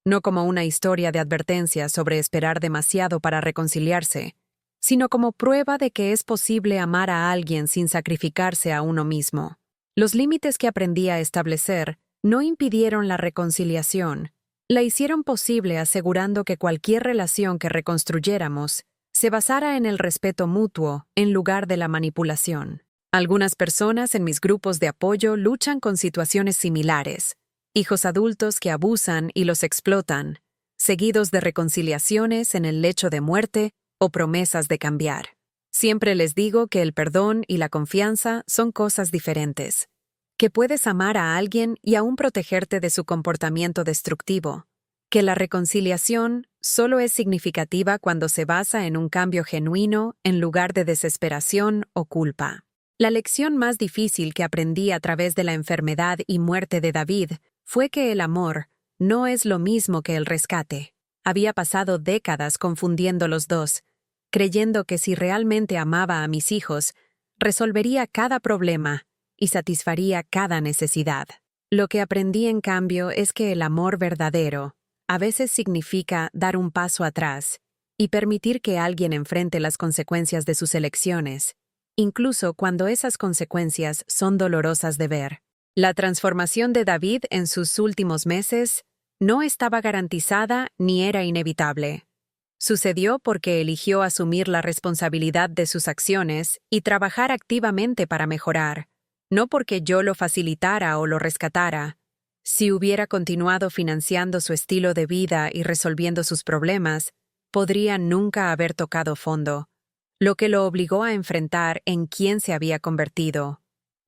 no como una historia de advertencia sobre esperar demasiado para reconciliarse, sino como prueba de que es posible amar a alguien sin sacrificarse a uno mismo. Los límites que aprendí a establecer no impidieron la reconciliación, la hicieron posible asegurando que cualquier relación que reconstruyéramos se basara en el respeto mutuo en lugar de la manipulación. Algunas personas en mis grupos de apoyo luchan con situaciones similares, hijos adultos que abusan y los explotan, seguidos de reconciliaciones en el lecho de muerte o promesas de cambiar. Siempre les digo que el perdón y la confianza son cosas diferentes, que puedes amar a alguien y aún protegerte de su comportamiento destructivo, que la reconciliación solo es significativa cuando se basa en un cambio genuino en lugar de desesperación o culpa. La lección más difícil que aprendí a través de la enfermedad y muerte de David fue que el amor no es lo mismo que el rescate. Había pasado décadas confundiendo los dos, creyendo que si realmente amaba a mis hijos, resolvería cada problema y satisfaría cada necesidad. Lo que aprendí en cambio es que el amor verdadero a veces significa dar un paso atrás y permitir que alguien enfrente las consecuencias de sus elecciones, incluso cuando esas consecuencias son dolorosas de ver. La transformación de David en sus últimos meses no estaba garantizada ni era inevitable. Sucedió porque eligió asumir la responsabilidad de sus acciones y trabajar activamente para mejorar, no porque yo lo facilitara o lo rescatara. Si hubiera continuado financiando su estilo de vida y resolviendo sus problemas, podría nunca haber tocado fondo, lo que lo obligó a enfrentar en quién se había convertido.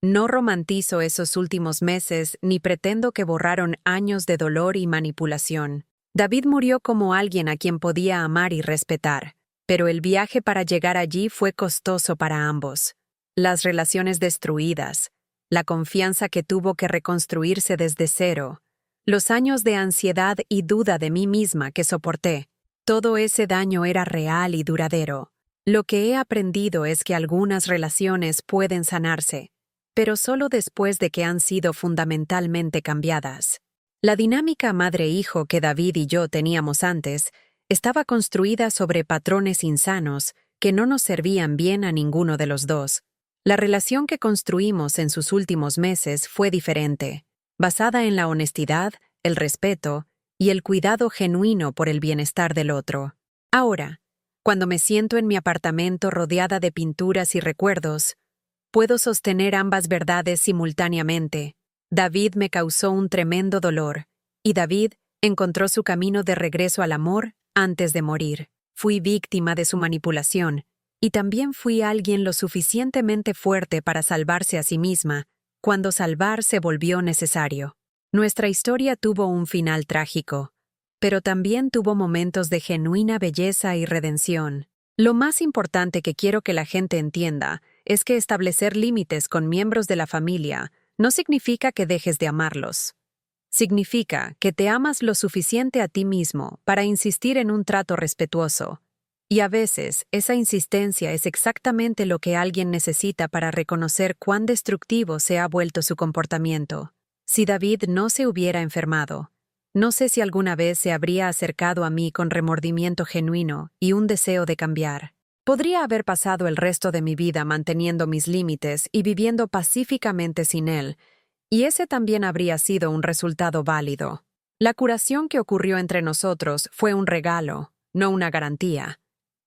No romantizo esos últimos meses ni pretendo que borraron años de dolor y manipulación. David murió como alguien a quien podía amar y respetar, pero el viaje para llegar allí fue costoso para ambos. Las relaciones destruidas, la confianza que tuvo que reconstruirse desde cero, los años de ansiedad y duda de mí misma que soporté, todo ese daño era real y duradero. Lo que he aprendido es que algunas relaciones pueden sanarse, pero solo después de que han sido fundamentalmente cambiadas. La dinámica madre-hijo que David y yo teníamos antes estaba construida sobre patrones insanos que no nos servían bien a ninguno de los dos. La relación que construimos en sus últimos meses fue diferente, basada en la honestidad, el respeto y el cuidado genuino por el bienestar del otro. Ahora, cuando me siento en mi apartamento rodeada de pinturas y recuerdos, puedo sostener ambas verdades simultáneamente. David me causó un tremendo dolor, y David encontró su camino de regreso al amor antes de morir. Fui víctima de su manipulación, y también fui alguien lo suficientemente fuerte para salvarse a sí misma, cuando salvar se volvió necesario. Nuestra historia tuvo un final trágico, pero también tuvo momentos de genuina belleza y redención. Lo más importante que quiero que la gente entienda es que establecer límites con miembros de la familia no significa que dejes de amarlos. Significa que te amas lo suficiente a ti mismo para insistir en un trato respetuoso. Y a veces, esa insistencia es exactamente lo que alguien necesita para reconocer cuán destructivo se ha vuelto su comportamiento. Si David no se hubiera enfermado, no sé si alguna vez se habría acercado a mí con remordimiento genuino y un deseo de cambiar. Podría haber pasado el resto de mi vida manteniendo mis límites y viviendo pacíficamente sin él, y ese también habría sido un resultado válido. La curación que ocurrió entre nosotros fue un regalo, no una garantía.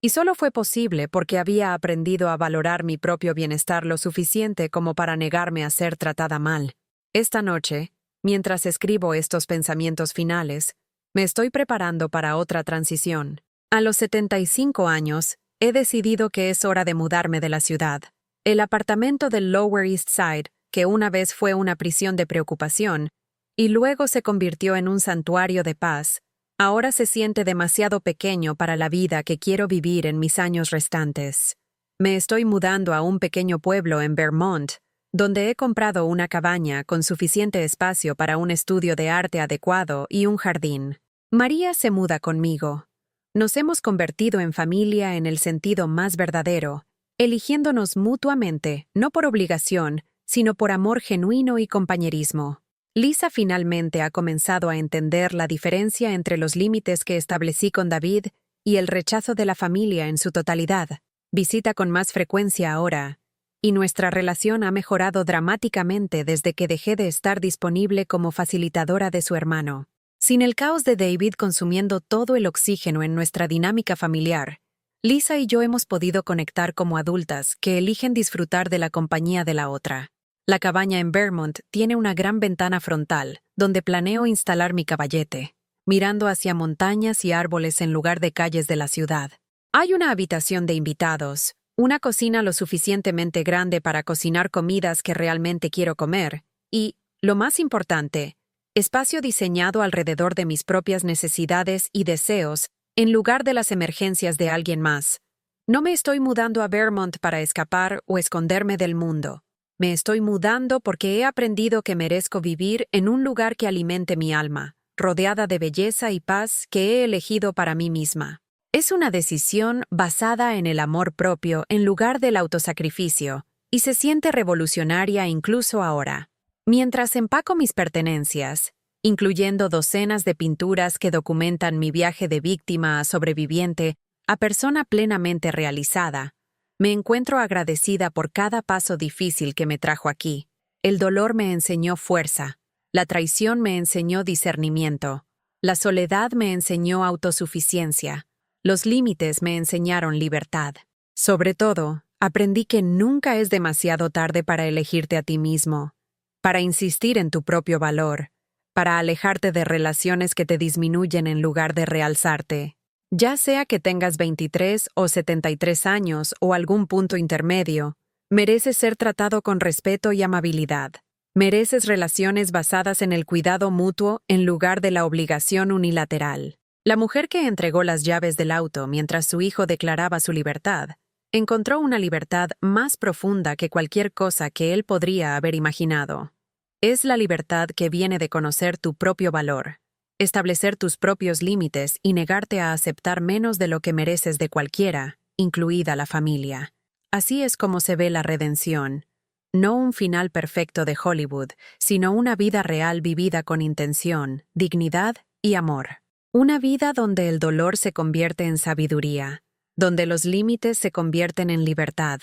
Y solo fue posible porque había aprendido a valorar mi propio bienestar lo suficiente como para negarme a ser tratada mal. Esta noche, mientras escribo estos pensamientos finales, me estoy preparando para otra transición. A los 75 años, he decidido que es hora de mudarme de la ciudad. El apartamento del Lower East Side, que una vez fue una prisión de preocupación, y luego se convirtió en un santuario de paz, ahora se siente demasiado pequeño para la vida que quiero vivir en mis años restantes. Me estoy mudando a un pequeño pueblo en Vermont, donde he comprado una cabaña con suficiente espacio para un estudio de arte adecuado y un jardín. María se muda conmigo. Nos hemos convertido en familia en el sentido más verdadero, eligiéndonos mutuamente, no por obligación, sino por amor genuino y compañerismo. Lisa finalmente ha comenzado a entender la diferencia entre los límites que establecí con David y el rechazo de la familia en su totalidad. Visita con más frecuencia ahora, y nuestra relación ha mejorado dramáticamente desde que dejé de estar disponible como facilitadora de su hermano. Sin el caos de David consumiendo todo el oxígeno en nuestra dinámica familiar, Lisa y yo hemos podido conectar como adultas que eligen disfrutar de la compañía de la otra. La cabaña en Vermont tiene una gran ventana frontal, donde planeo instalar mi caballete, mirando hacia montañas y árboles en lugar de calles de la ciudad. Hay una habitación de invitados, una cocina lo suficientemente grande para cocinar comidas que realmente quiero comer, y, lo más importante, espacio diseñado alrededor de mis propias necesidades y deseos en lugar de las emergencias de alguien más. No me estoy mudando a Vermont para escapar o esconderme del mundo. Me estoy mudando porque he aprendido que merezco vivir en un lugar que alimente mi alma, rodeada de belleza y paz que he elegido para mí misma. Es una decisión basada en el amor propio en lugar del autosacrificio, y se siente revolucionaria incluso ahora. Mientras empaco mis pertenencias, incluyendo docenas de pinturas que documentan mi viaje de víctima a sobreviviente a persona plenamente realizada, me encuentro agradecida por cada paso difícil que me trajo aquí. El dolor me enseñó fuerza, la traición me enseñó discernimiento, la soledad me enseñó autosuficiencia, los límites me enseñaron libertad. Sobre todo, aprendí que nunca es demasiado tarde para elegirte a ti mismo, para insistir en tu propio valor, para alejarte de relaciones que te disminuyen en lugar de realzarte. Ya sea que tengas 23 o 73 años o algún punto intermedio, mereces ser tratado con respeto y amabilidad. Mereces relaciones basadas en el cuidado mutuo en lugar de la obligación unilateral. La mujer que entregó las llaves del auto mientras su hijo declaraba su libertad, encontró una libertad más profunda que cualquier cosa que él podría haber imaginado. Es la libertad que viene de conocer tu propio valor, establecer tus propios límites y negarte a aceptar menos de lo que mereces de cualquiera, incluida la familia. Así es como se ve la redención. No un final perfecto de Hollywood, sino una vida real vivida con intención, dignidad y amor. Una vida donde el dolor se convierte en sabiduría, donde los límites se convierten en libertad,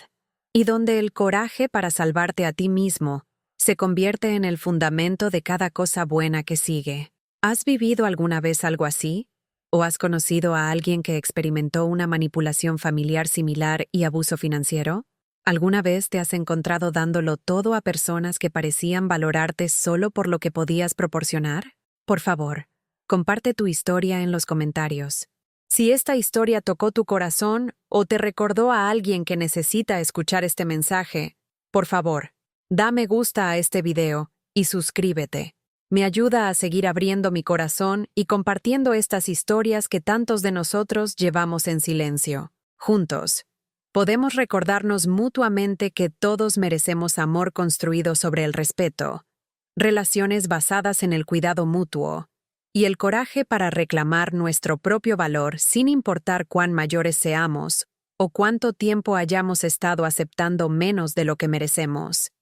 y donde el coraje para salvarte a ti mismo se convierte en el fundamento de cada cosa buena que sigue. ¿Has vivido alguna vez algo así? ¿O has conocido a alguien que experimentó una manipulación familiar similar y abuso financiero? ¿Alguna vez te has encontrado dándolo todo a personas que parecían valorarte solo por lo que podías proporcionar? Por favor, comparte tu historia en los comentarios. Si esta historia tocó tu corazón o te recordó a alguien que necesita escuchar este mensaje, por favor, da me gusta a este video y suscríbete. Me ayuda a seguir abriendo mi corazón y compartiendo estas historias que tantos de nosotros llevamos en silencio. Juntos, podemos recordarnos mutuamente que todos merecemos amor construido sobre el respeto, relaciones basadas en el cuidado mutuo, y el coraje para reclamar nuestro propio valor sin importar cuán mayores seamos o cuánto tiempo hayamos estado aceptando menos de lo que merecemos.